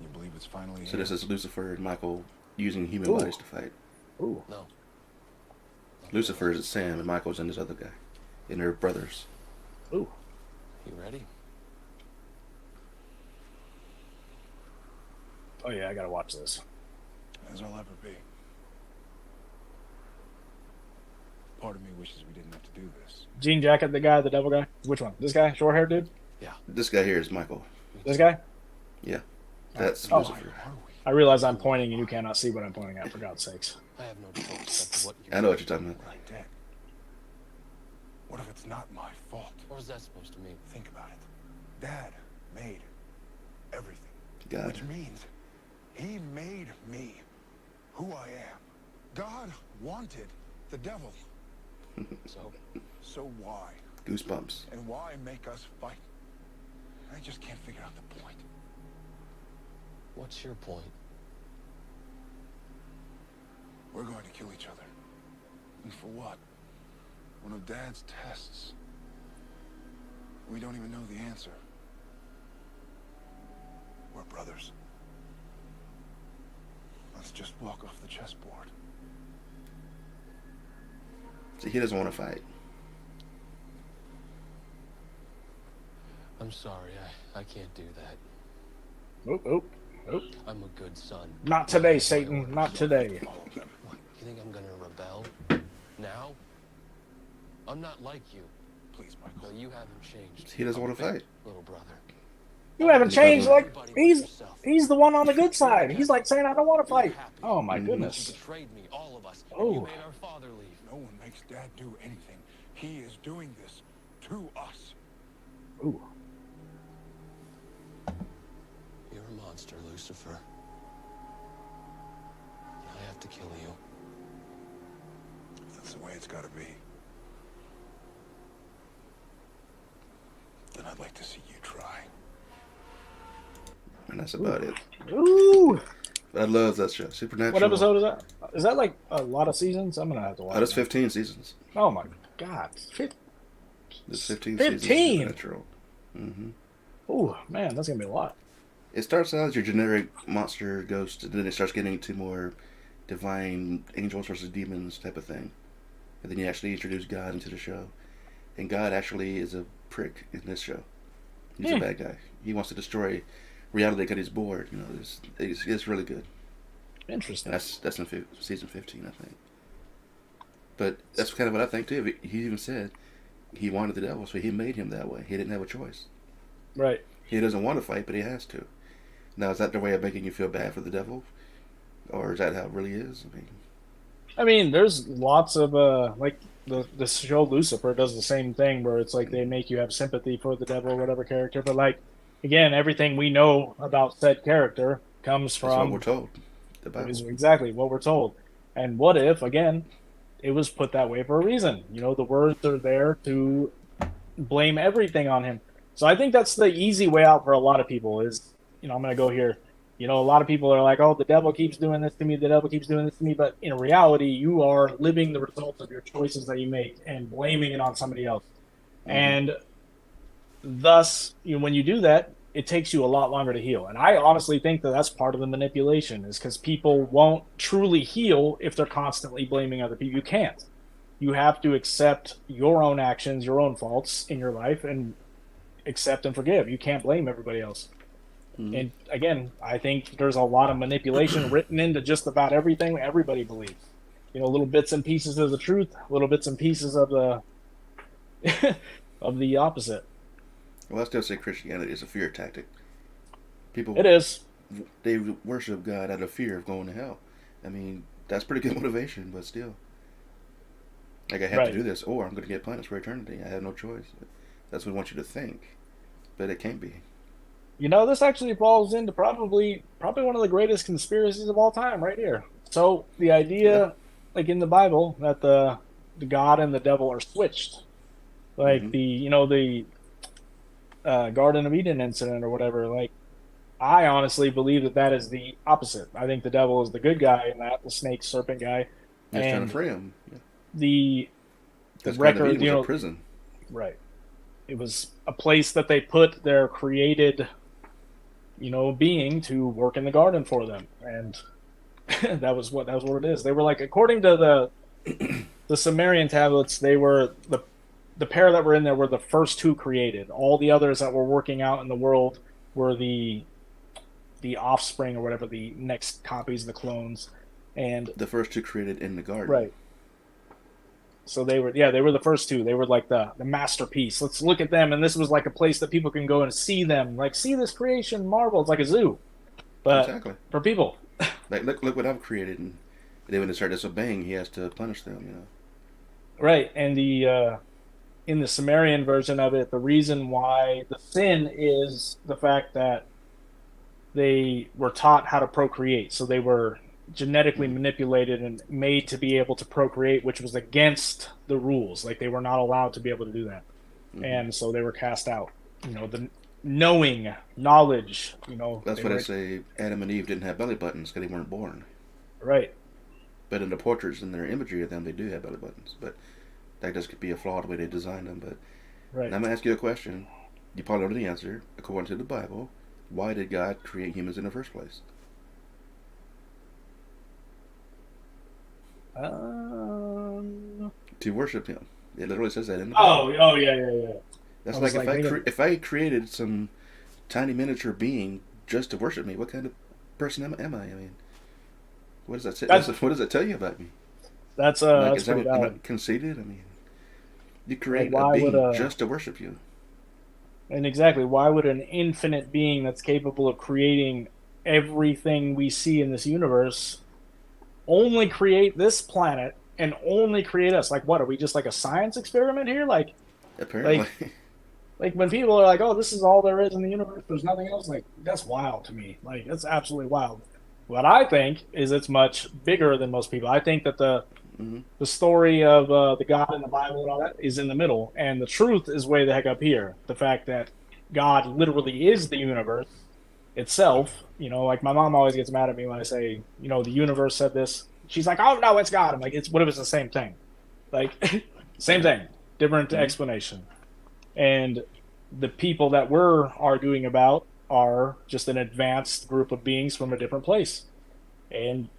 You believe it's finally So this is Lucifer and Michael using human Ooh. bodies to fight. Ooh. No. Lucifer is Sam, and Michael's and this other guy, and they're brothers. Ooh. You ready? Oh yeah, I gotta watch this. as I'll ever be. Part of me wishes we didn't have to do this. Jean Jacket, the guy, the devil guy. Which one? This guy, short haired dude. This guy here is Michael. This guy. That's Oh. Lucifer. Why are we? I realize I'm pointing and you cannot see what I'm pointing at. For God's sakes. I have no choice except what you I know what you're talking about. Right dead. What if it's not my fault? What is that supposed to mean? Think about it. Dad made everything. God. Which means he made me who I am. God wanted the devil. So why? Goosebumps. And why make us fight? I just can't figure out the point. What's your point? We're going to kill each other. And for what? One of Dad's tests. We don't even know the answer. We're brothers. Let's just walk off the chessboard. See, he doesn't want to fight. I'm sorry, I can't do that. Oh. I'm a good son. Not today, Satan. Not today. What, you think I'm gonna rebel? Now? I'm not like you. Please, No, Michael. you haven't changed. He doesn't I'm want to big, fight. little brother. You haven't changed. Like Everybody he's like yourself. he's the one on the good side. He's like saying I don't want to You're fight. happy. Oh my You goodness. betrayed me, all of us. Oh. You made our father leave. No one makes Dad do anything. He is doing this to us. Ooh. You're a monster, Lucifer. I have to kill you. That's the way it's gotta be. Then I'd like to see you try. And that's about it. Ooh. I love that show. Supernatural. What episode is that? Is that like a lot of seasons? I'm gonna have to watch. Oh, that's that. 15 seasons. Oh my God. There's 15 15? seasons of Supernatural. Mm-hmm. Ooh, man, that's gonna be a lot. It starts out as your generic monster ghost, and then it starts getting into more divine angels versus demons type of thing. And then you actually introduce God into the show. And God actually is a prick in this show. He's a bad guy. He wants to destroy reality because he's bored. You know, it's really good. Interesting. And that's in season 15, I think. But that's kind of what I think too. He even said he wanted the devil, so he made him that way. He didn't have a choice. Right. He doesn't want to fight, but he has to. Now, is that the way of making you feel bad for the devil? Or is that how it really is? I mean, there's lots of like the show Lucifer does the same thing where it's like they make you have sympathy for the devil or whatever character, but like again, everything we know about said character comes That's what from we're told. The Bible. is exactly what we're told. And what if again it was put that way for a reason? You know, the words are there to blame everything on him. So I think that's the easy way out for a lot of people is, I'm going to go here. A lot of people are like, oh, the devil keeps doing this to me. The devil keeps doing this to me. But in reality, you are living the results of your choices that you make and blaming it on somebody else. And thus, when you do that, it takes you a lot longer to heal. And I honestly think that that's part of the manipulation is because people won't truly heal if they're constantly blaming other people. You can't. You have to accept your own actions, your own faults in your life, and accept and forgive. You can't blame everybody else. And again, I think there's a lot of manipulation written into just about everything everybody believes. Little bits and pieces of the truth, little bits and pieces of the of the opposite. Well, I still say Christianity is a fear tactic. People, It is. they worship God out of fear of going to hell. I mean, that's pretty good motivation, but still. Like, I have Right. to do this, or I'm going to get punished for eternity. I have no choice. That's what we want you to think. But it can't be. This actually falls into probably one of the greatest conspiracies of all time, right here. So the Yeah. idea, like in the Bible, that the God and the devil are switched, like hmm the Garden of Eden incident or whatever. Like, I honestly believe that is the opposite. I think the devil is the good guy in that, the snake serpent guy, Just trying to and free him. Yeah. the Because Garden of record, Eden was a prison. right. It was a place that they put their created, being to work in the garden for them, and that was what it is. They were like, according to the Sumerian tablets, they were the pair that were in there were the first two created. All the others that were working out in the world were the offspring or whatever, the next copies, the clones, and The first two created in the garden. right. So they were the first two. They were like the masterpiece. Let's look at them, and this was like a place that people can go and see them, like see this creation, marvel. It's like a zoo, but Exactly. for people. Like, look what I've created. And then when they start disobeying, he has to punish them. Right, and in the Sumerian version of it, the reason why the sin is the fact that they were taught how to procreate. So they were genetically manipulated and made to be able to procreate, which was against the rules. Like they were not allowed to be able to do that. And so they were cast out. The knowledge, That's they why were, they say Adam and Eve didn't have belly buttons because they weren't born. right. But in the portraits and their imagery of them, they do have belly buttons. But that just could be a flaw the way they designed them. But Right. now I'm going to ask you a question. You probably know the answer. According to the Bible, why did God create humans in the first place? To worship Him. It literally says that in the Bible. Oh, yeah, yeah, yeah. That's I like was like, wait a- if I created some tiny miniature being just to worship me, what kind of person am I? I mean, what does that say? What does that tell you about me? That's Like, that's pretty am I valid. conceited? I mean, you Like, create a why would being just to worship you. and exactly why would an infinite being that's capable of creating everything we see in this universe only create this planet and only create us? Like, what are we just like a science experiment here? Apparently, Like when people are like, "Oh, this is all there is in the universe. There's nothing else." Like that's wild to me. Like that's absolutely wild. What I think is it's much bigger than most people. I think that the story of the God in the Bible and all that is in the middle, and the truth is way the heck up here. The fact that God literally is the universe itself. Like my mom always gets mad at me when I say, the universe said this. She's like, "Oh no, it's God." I'm like, "It's what if it's the same thing?" Like, same thing, different explanation. And the people that we're arguing about are just an advanced group of beings from a different place. And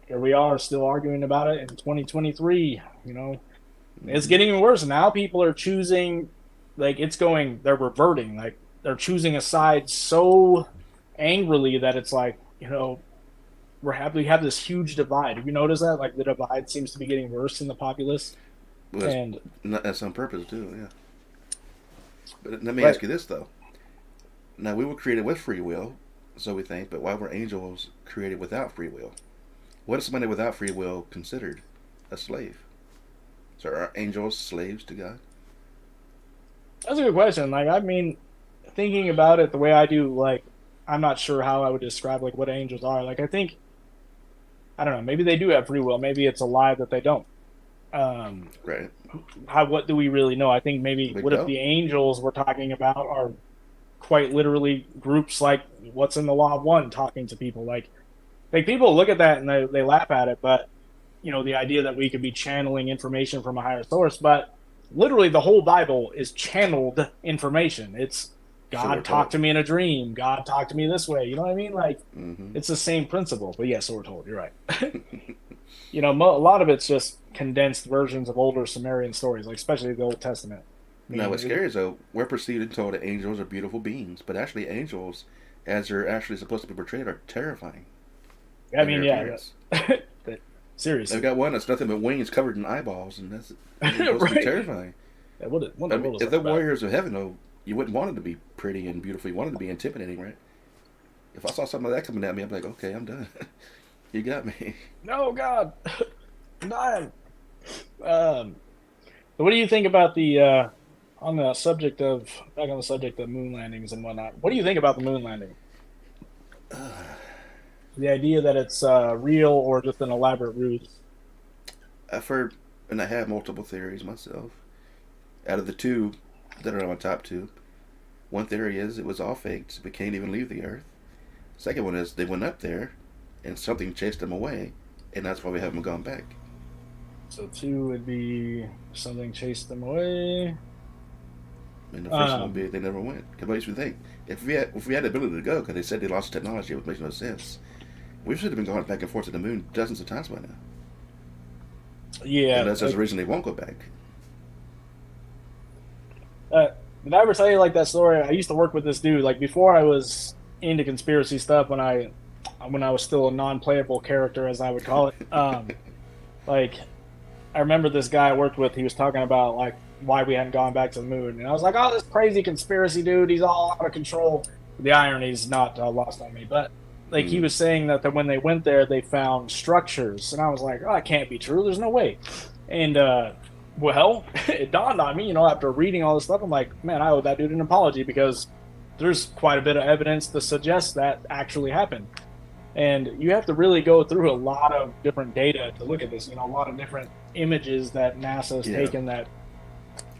here we are still arguing about it in 2023. It's getting even worse. Now people are choosing, like, they're reverting. Like, they're choosing a side so angrily that it's like, we have this huge divide. Have you noticed that? Like, the divide seems to be getting worse in the populace. well, And, that's on purpose too. Yeah. But let me right. ask you this though. Now we were created with free will, so we think. But why were angels created without free will? What is somebody without free will considered a slave? So are angels slaves to God? That's a good question. Like, I mean, thinking about it the way I do, like, I'm not sure how I would describe like what angels are. Like, I don't know, maybe they do have free will. Maybe it's a lie that they don't. Right. What do we really know? I think maybe We what if don't. the angels we're talking about are quite literally groups like what's in the Law of One talking to people like people look at that and they laugh at it, but the idea that we could be channeling information from a higher source, but literally the whole Bible is channeled information. It's So we're God told. talked to me in a dream, God talked to me this way, you know what I mean? Like Hmm. it's the same principle, but yeah, so we're told. You're right. A lot of it's just condensed versions of older Sumerian stories, like especially the Old Testament. I Now, what's mean, scary is though we're perceived and told that angels are beautiful beings, but actually angels, as they're actually supposed to be portrayed, are terrifying I in their mean, yeah, appearance. They've seriously, got one that's nothing but wings covered in eyeballs, and that's supposed to be right? terrifying. What in I the mean, world is if that they're about? warriors of heaven, though, you wouldn't want them to be pretty and beautiful. You want them to be intimidating, right? If I saw something like that coming at me, I'm like, okay, I'm done. You got me. No, God, I'm dying. Um, So what do you think about the on the subject of back on the subject of moon landings and whatnot? What do you think about the moon landing? The idea that it's real or just an elaborate ruse? I've heard, and I have multiple theories myself. Out of the two that are on my top two, one theory is it was all faked. We can't even leave the Earth. Second one is they went up there, and something chased them away, and that's why we haven't gone back. So two would be something chased them away. And the first one would Um, be they never went. Because what you think? If we had the ability to go, because they said they lost technology, it makes no sense. We should have been going back and forth to the moon dozens of times by now. yeah, Unless there's a like reason they won't go back. uh, did I ever tell you like that story? I used to work with this dude like before I was into conspiracy stuff when I was still a non-playable character as I would call it. Like I remember this guy I worked with. He was talking about like why we hadn't gone back to the moon, and I was like, "Oh, this crazy conspiracy dude. He's all out of control." The irony is not lost on me, but like he Mm. was saying that when they went there, they found structures, and I was like, "Oh, that can't be true. There's no way." And well, it dawned on me, after reading all this stuff, I'm like, "Man, I owe that dude an apology because there's quite a bit of evidence to suggest that actually happened." And you have to really go through a lot of different data to look at this. A lot of different images that NASA has Yeah. taken that.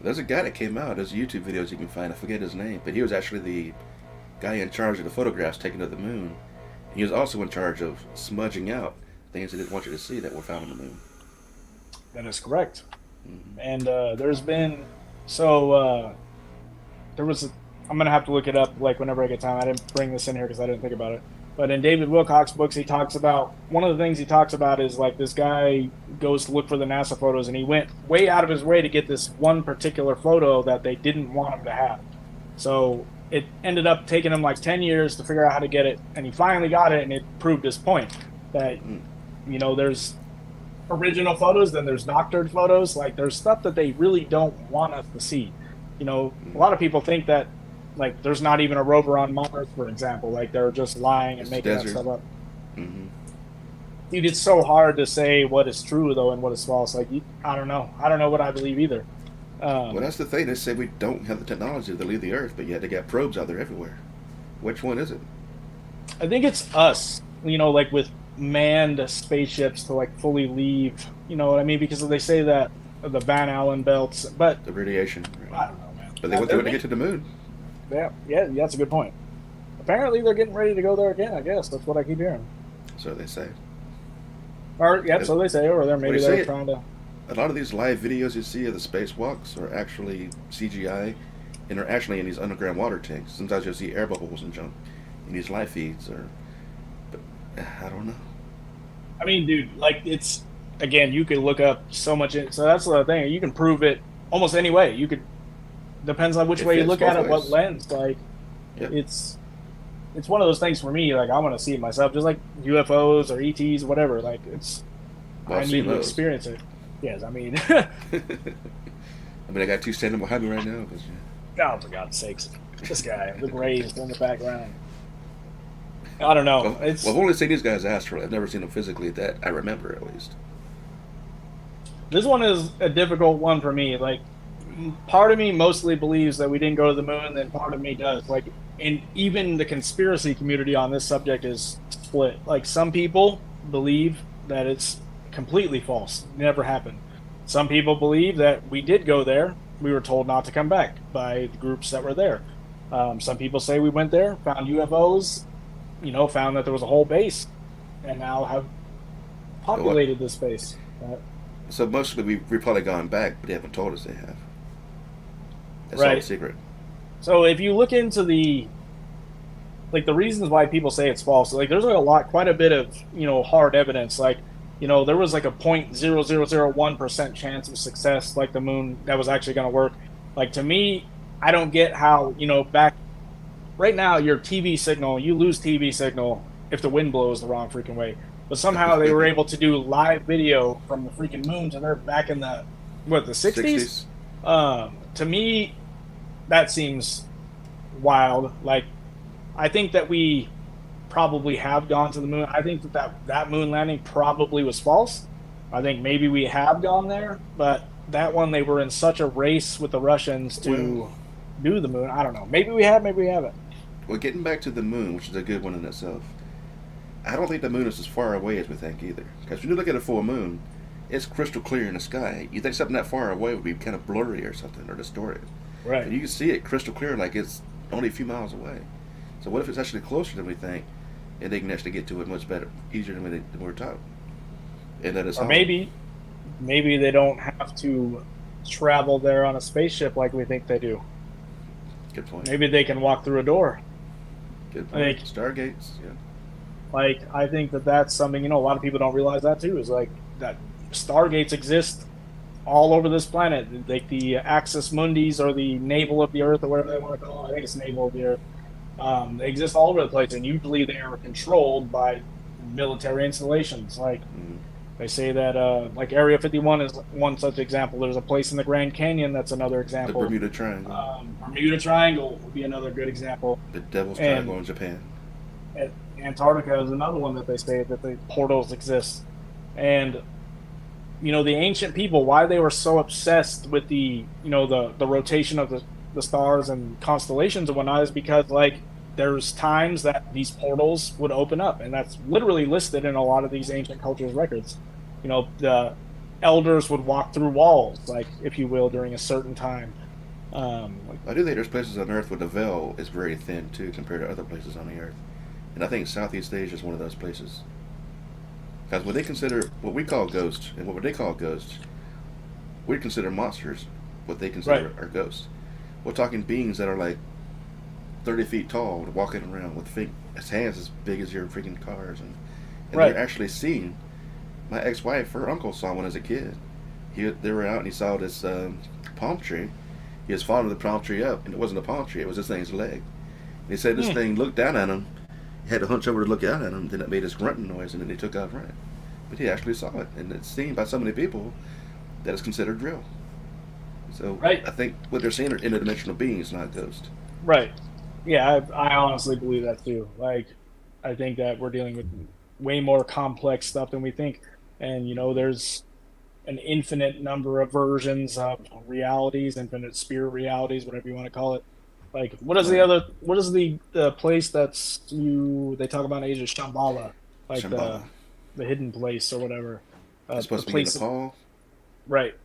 There's a guy that came out. There's YouTube videos you can find. I forget his name, but he was actually the guy in charge of the photographs taken of the moon. He was also in charge of smudging out things they didn't want you to see that were found on the moon. That is correct. Hmm. And there's been so there was. I'm gonna have to look it up like whenever I get time. I didn't bring this in here because I didn't think about it. But in David Wilcock's books, he talks about one of the things he talks about is like this guy goes to look for the NASA photos, and he went way out of his way to get this one particular photo that they didn't want him to have. So it ended up taking him like 10 years to figure out how to get it, and he finally got it, and it proved his point that Mm. there's original photos, then there's doctored photos. Like there's stuff that they really don't want us to see. A lot of people think that like there's not even a rover on Mars, for example. Like they're just lying and It's making that desert. stuff up. Hmm. Dude, it's so hard to say what is true though and what is false. Like I don't know. I don't know what I believe either. Well, Um, that's the thing. They say we don't have the technology to leave the Earth, but yet they got probes out there everywhere. Which one is it? I think it's us. Like with manned spaceships to like fully leave. You know what I mean? Because they say that the Van Allen belts, but The radiation. I don't know, man. But they went through it to get to the moon. Yeah, that's a good point. Apparently, they're getting ready to go there again. I guess that's what I keep hearing. So they say. Or yeah, so they say over there. What do Maybe you they're say? trying to. A lot of these live videos you see of the spacewalks are actually CGI, and are actually in these underground water tanks. Sometimes you'll see air bubbles and junk in these live feeds, but I don't know. I mean, dude, like it's again, you could look up so much. So that's the thing. You can prove it almost any way. You could depends on which It way you fits look at both it, what ways. lens. Like Yep. it's one of those things for me. Like I want to see it myself, just like UFOs or ETs, whatever. Like Well, I I've need seen to those. experience it. Yes, I mean, I mean, I got two standing behind me right now. God, for God's sakes, this guy, the raised in the background. I don't know. Well, I've only seen these guys astrally. I've never seen them physically. That I remember, at least. This one is a difficult one for me. Like, part of me mostly believes that we didn't go to the moon, then part of me does. Like, and even the conspiracy community on this subject is split. Like, some people believe that it's completely false, never happened. Some people believe that we did go there. We were told not to come back by the groups that were there. Some people say we went there, found UFOs, found that there was a whole base, and now have But what? populated this base. So mostly we've probably gone back, but they haven't told us they have. That's all a Right. secret. So if you look into the reasons why people say it's false, like there's quite a bit of hard evidence. Like there was like a 0.0001% chance of success, like the moon that was actually going to work. Like to me, I don't get how back right now your TV signal, you lose TV signal if the wind blows the wrong freaking way. But somehow they were able to do live video from the freaking moon to there back in the 60s. 60s. To me, that seems wild. Like I think that we probably have gone to the moon. I think that moon landing probably was false. I think maybe we have gone there, but that one they were in such a race with the Russians to do the moon. I don't know. Maybe we have, maybe we haven't. Well, getting back to the moon, which is a good one in itself, I don't think the moon is as far away as we think either. Because when you look at a full moon, it's crystal clear in the sky. You think something that far away would be kind of blurry or something, or distorted. Right. And you can see it crystal clear like it's only a few miles away. So what if it's actually closer than we think, and they can actually get to it much better, easier than we're taught? And that is Or maybe they don't have to travel there on a spaceship like we think they do. Good point. Maybe they can walk through a door. Good I point. think Stargates, yeah. Like I think that that's something a lot of people don't realize that too. Is like that stargates exist all over this planet, like the axis mundis or the navel of the Earth or whatever they want to call it. I think it's navel of the Earth. They exist all over the place, and usually they are controlled by military installations. Like Mm. they say that, like Area 51 is one such example. There's a place in the Grand Canyon that's another The example. Bermuda Triangle, Bermuda Triangle would be another good example. the Devil's and- Triangle in Japan. Antarctica is another one that they say that the portals exist. And the ancient people, why they were so obsessed with the rotation of the stars and constellations and whatnot is because like there's times that these portals would open up, and that's literally listed in a lot of these ancient cultures records. The elders would walk through walls, like if you will, during a certain time. I do think there's places on Earth where the veil is very thin too, compared to other places on the Earth, and I think Southeast Asia is one of those places. Because what they consider what we call ghosts and what they call ghosts, we consider monsters. What they consider Right. are ghosts. We're talking beings that are like 30 feet tall, walking around with hands as big as your freaking cars, and Right. they're actually seen. My ex-wife, her uncle saw one as a kid. They were out and he saw this palm tree. He was following the palm tree up, and it wasn't a palm tree; it was this thing's leg. And he said this thing looked down at him. He had to hunch over to look out at him. Then it made this grunting noise, and then he took off running. But he actually saw it, and it's seen by so many people that it's considered real. So Right. I think what they're seeing are interdimensional beings, not ghosts. Right. Yeah, I honestly believe that too. Like, I think that we're dealing with way more complex stuff than we think. And, there's an infinite number of versions of realities, infinite spirit realities, whatever you want to call it. Like, what is the place they talk about in Asia, Shambhala, like Shambhala. the hidden place or whatever. It's supposed the to be in place, Nepal. right?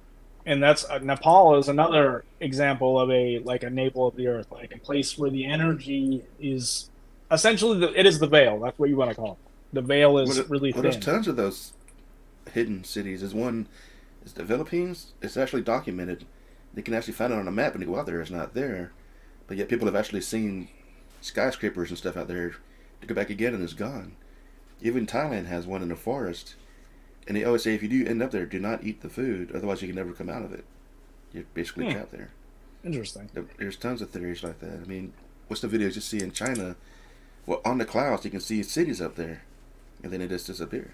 And that's Nepal is another example of a navel of the earth, like a place where the energy is essentially it is the veil. That's what you want to call it. The veil is really There's thin. tons of those hidden cities. There's one. It's the Philippines. It's actually documented. They can actually find it on a map, and you go out there, it's not there. But yet people have actually seen skyscrapers and stuff out there. To go back again, and it's gone. Even Thailand has one in the forest. And they always say if you do end up there, do not eat the food, otherwise you can never come out of it. You're basically trapped there. Interesting. There's tons of theories like that. I mean, what's the videos you see in China? Well, on the clouds you can see cities up there, and then they just disappear.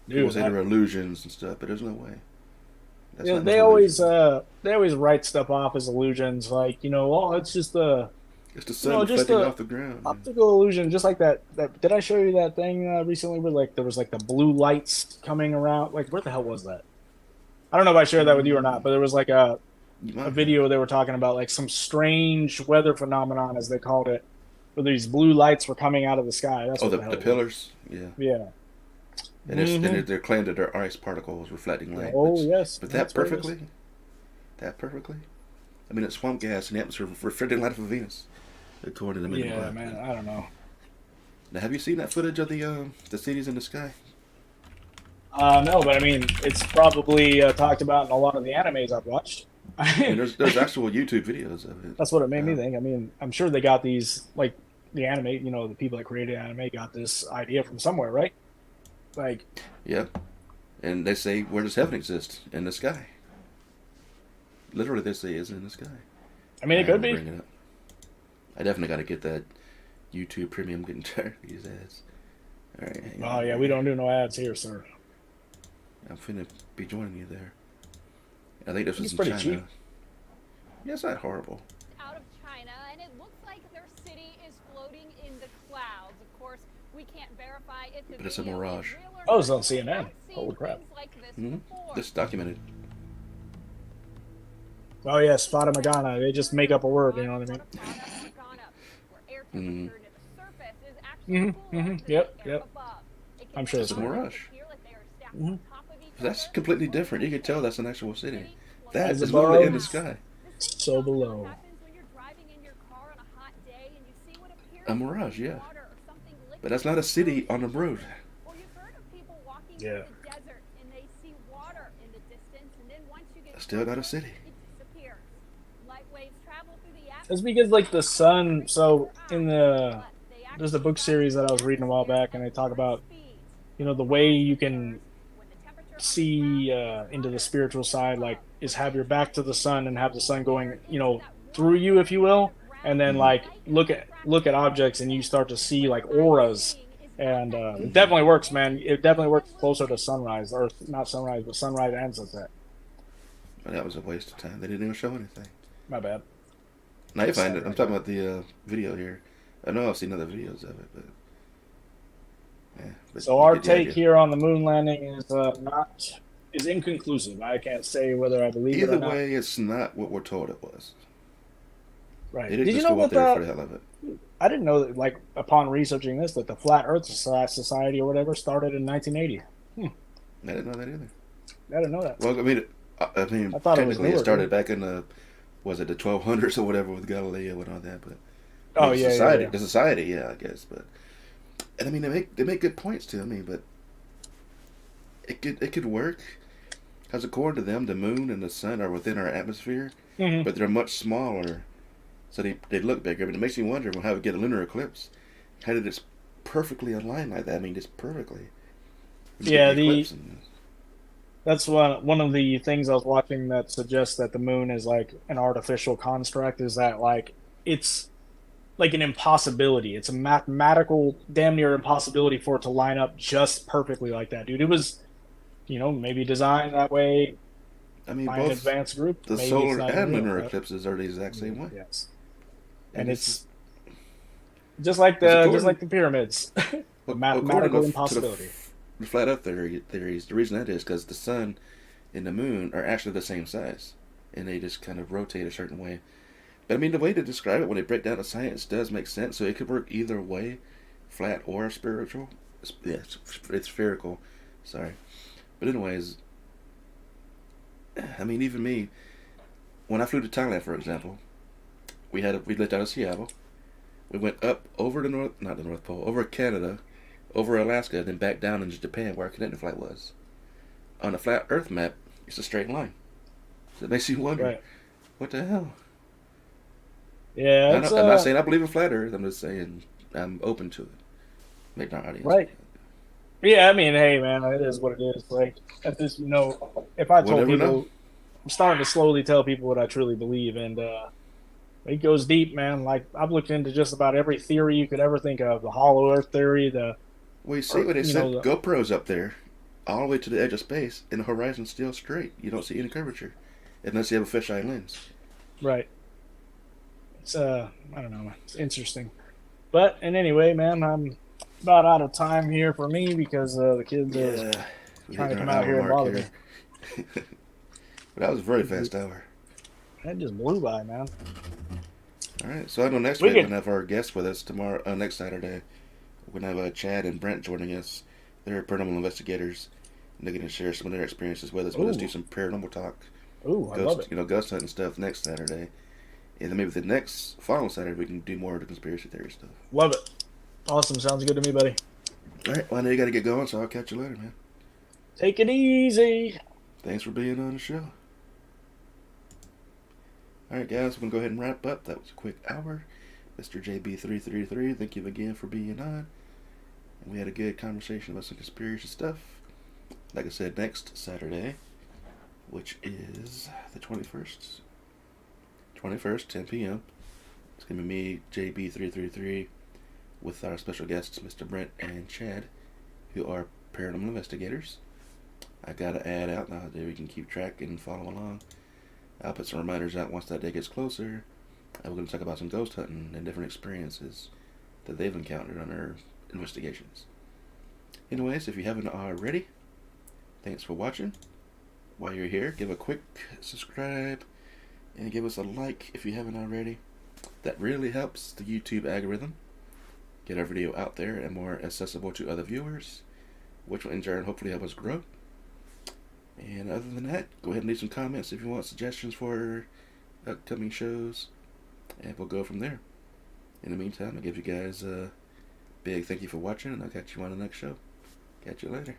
People Dude, say they're illusions and stuff, but there's no way. That's not they no always illusion. they always write stuff off as illusions, like oh, it's just a It's the sun just reflecting a off the ground. optical illusion, just like that. Did I show you that thing recently where there was the blue lights coming around? Like, where the hell was that? I don't know if I shared that with you or not, but there was a You might have. video they were talking about some strange weather phenomenon, as they called it, where these blue lights were coming out of the sky. That's Oh, what the the hell it was. pillars. Yeah. Yeah, And they're claiming that they're ice particles reflecting light. Oh, yes. But that's what it is. that perfectly. I mean, it's swamp gas in the atmosphere reflecting light from Venus, according to the Men in Yeah, Black. man. I don't know. Now, have you seen that footage of the cities in the sky? No, but I mean, it's probably talked about in a lot of the animes I've watched. I mean, there's actual YouTube videos of it. That's what it made me think. I mean, I'm sure they got these, like, the anime, the people that created anime got this idea from somewhere, right? Like, Yeah. And they say, where does heaven exist? In the sky. Literally, they say it's in the sky. I mean, it could Bring be. it up. I definitely got to get that YouTube Premium. Getting tired of these ads. All right. Oh, yeah, we don't do no ads here, sir. I'm finna be joining you there. I think this was It's in pretty China. cheap. Yeah, it's not horrible. Out of China, and it looks like their city is floating in the clouds. Of course, we can't verify if the But it's a video is mirage. real or Oh, it's not. on CNN. We have seen Holy crap. things like this Mm-hmm. before. This is documented. Oh, yeah, Spada Magana. They just make up a word, you know what I mean? Mhm. Yep. I'm sure It's a mirage. Mhm. That's completely different. You can tell that's an actual city. That Is is above. literally in the sky. So below. A mirage, yeah. But that's not a city on the road. Yeah. Still not a city. It's because, like, the sun. So, there's a book series that I was reading a while back, and they talk about, the way you can see into the spiritual side, like, is have your back to the sun and have the sun going, through you, if you will, and then, like, look at objects and you start to see, like, auras. And it definitely works, man. It definitely works closer to sunrise, or not sunrise, but sunrise and sunset. But that was a waste of time. They didn't even show anything. My bad. Now you find it. I'm talking about the video here. I know I've seen other videos of it, but yeah. But So you our get the take idea. here on the moon landing is inconclusive. I can't say whether I believe it or Either not. way, it's not what we're told it was. Right. They didn't Did you just know go up that there for the hell of it. I didn't know that, like, upon researching this, that the Flat Earth Society or whatever started in 1980. I didn't know that either. I didn't know that. Well, I mean, I thought it was technically newer, started dude. back in the 1200s or whatever with Galileo and all that. But Oh, the yeah, society, yeah. the society, yeah, I guess. But and I mean, they make good points too. I mean, but it could work because according to them, the moon and the sun are within our atmosphere, Mhm. but they're much smaller, so they look bigger. But it makes me wonder when how we get a lunar eclipse, how did it perfectly align like that? I mean, just perfectly. When you Yeah, get eclipse and- That's one of the things I was watching that suggests that the moon is like an artificial construct. Is that, like, it's like an impossibility. It's a mathematical, damn near impossibility for it to line up just perfectly like that, dude. It was, maybe designed that way I mean, by an both advanced group. the Maybe it's solar not and real, lunar but- eclipses are the exact same way. Yes, and it's it's just like the pyramids. A mathematical impossibility. The flat Earth theories. The reason that is because the sun and the moon are actually the same size, and they just kind of rotate a certain way. But I mean, the way to describe it when they break down the science does make sense. So it could work either way, flat or spiritual. It's spherical. Sorry, but anyways, I mean, even me, when I flew to Thailand, for example, we lived out of Seattle. We went up over not the North Pole, over Canada, over Alaska, then back down into Japan, where our connecting flight was. On a flat Earth map, it's a straight line. So it makes you wonder, Right. what the hell? Yeah, I'm not saying I believe in flat Earth. I'm just saying I'm open to it. Make our audience. Right. Yeah, I mean, hey, man, it is what it is. Like, at this, if I We'll told never people, know. I'm starting to slowly tell people what I truly believe, and it goes deep, man. Like, I've looked into just about every theory you could ever think of: the Hollow Earth theory, Well, you see what they you said? know, GoPro's up there, all the way to the edge of space, and the horizon's still straight. You don't see any curvature, unless you have a fisheye lens. right. It's I don't know, man. It's interesting. But and anyway, man, I'm about out of time here for me because the kids are Yeah. we trying to hit come our out here hour and mark bother me. but that was a very fast hour. That just blew by, man. All right, so I know next We week could- we're gonna have our guest with us tomorrow. Next Saturday, we're gonna have Chad and Brent joining us. They're paranormal investigators, and they're going to share some of their experiences with us. We'll just do some paranormal talk, Ooh, I love it. ghost hunting stuff next Saturday, and then maybe the next following Saturday we can do more of the conspiracy theory stuff. Love it. Awesome. Sounds good to me, buddy. All right, well I know you got to get going, so I'll catch you later, man. Take it easy. Thanks for being on the show. Alright guys, we're going to go ahead and wrap up. That was a quick hour. Mr. JB333, thank you again for being on. And we had a good conversation about some conspiracy stuff. Like I said, next Saturday, which is the 21st. 21st, 10 p.m. It's going to be me, JB333, with our special guests, Mr. Brent and Chad, who are paranormal investigators. I got an ad out now that we can keep track and follow along. I'll put some reminders out once that day gets closer. And we're going to talk about some ghost hunting and different experiences that they've encountered on their investigations. Anyways, if you haven't already, thanks for watching. While you're here, give a quick subscribe and give us a like if you haven't already. That really helps the YouTube algorithm get our video out there and more accessible to other viewers, which will in turn hopefully help us grow. And other than that, go ahead and leave some comments if you want suggestions for upcoming shows, and we'll go from there. In the meantime, I'll give you guys a big thank you for watching, and I'll catch you on the next show. Catch you later.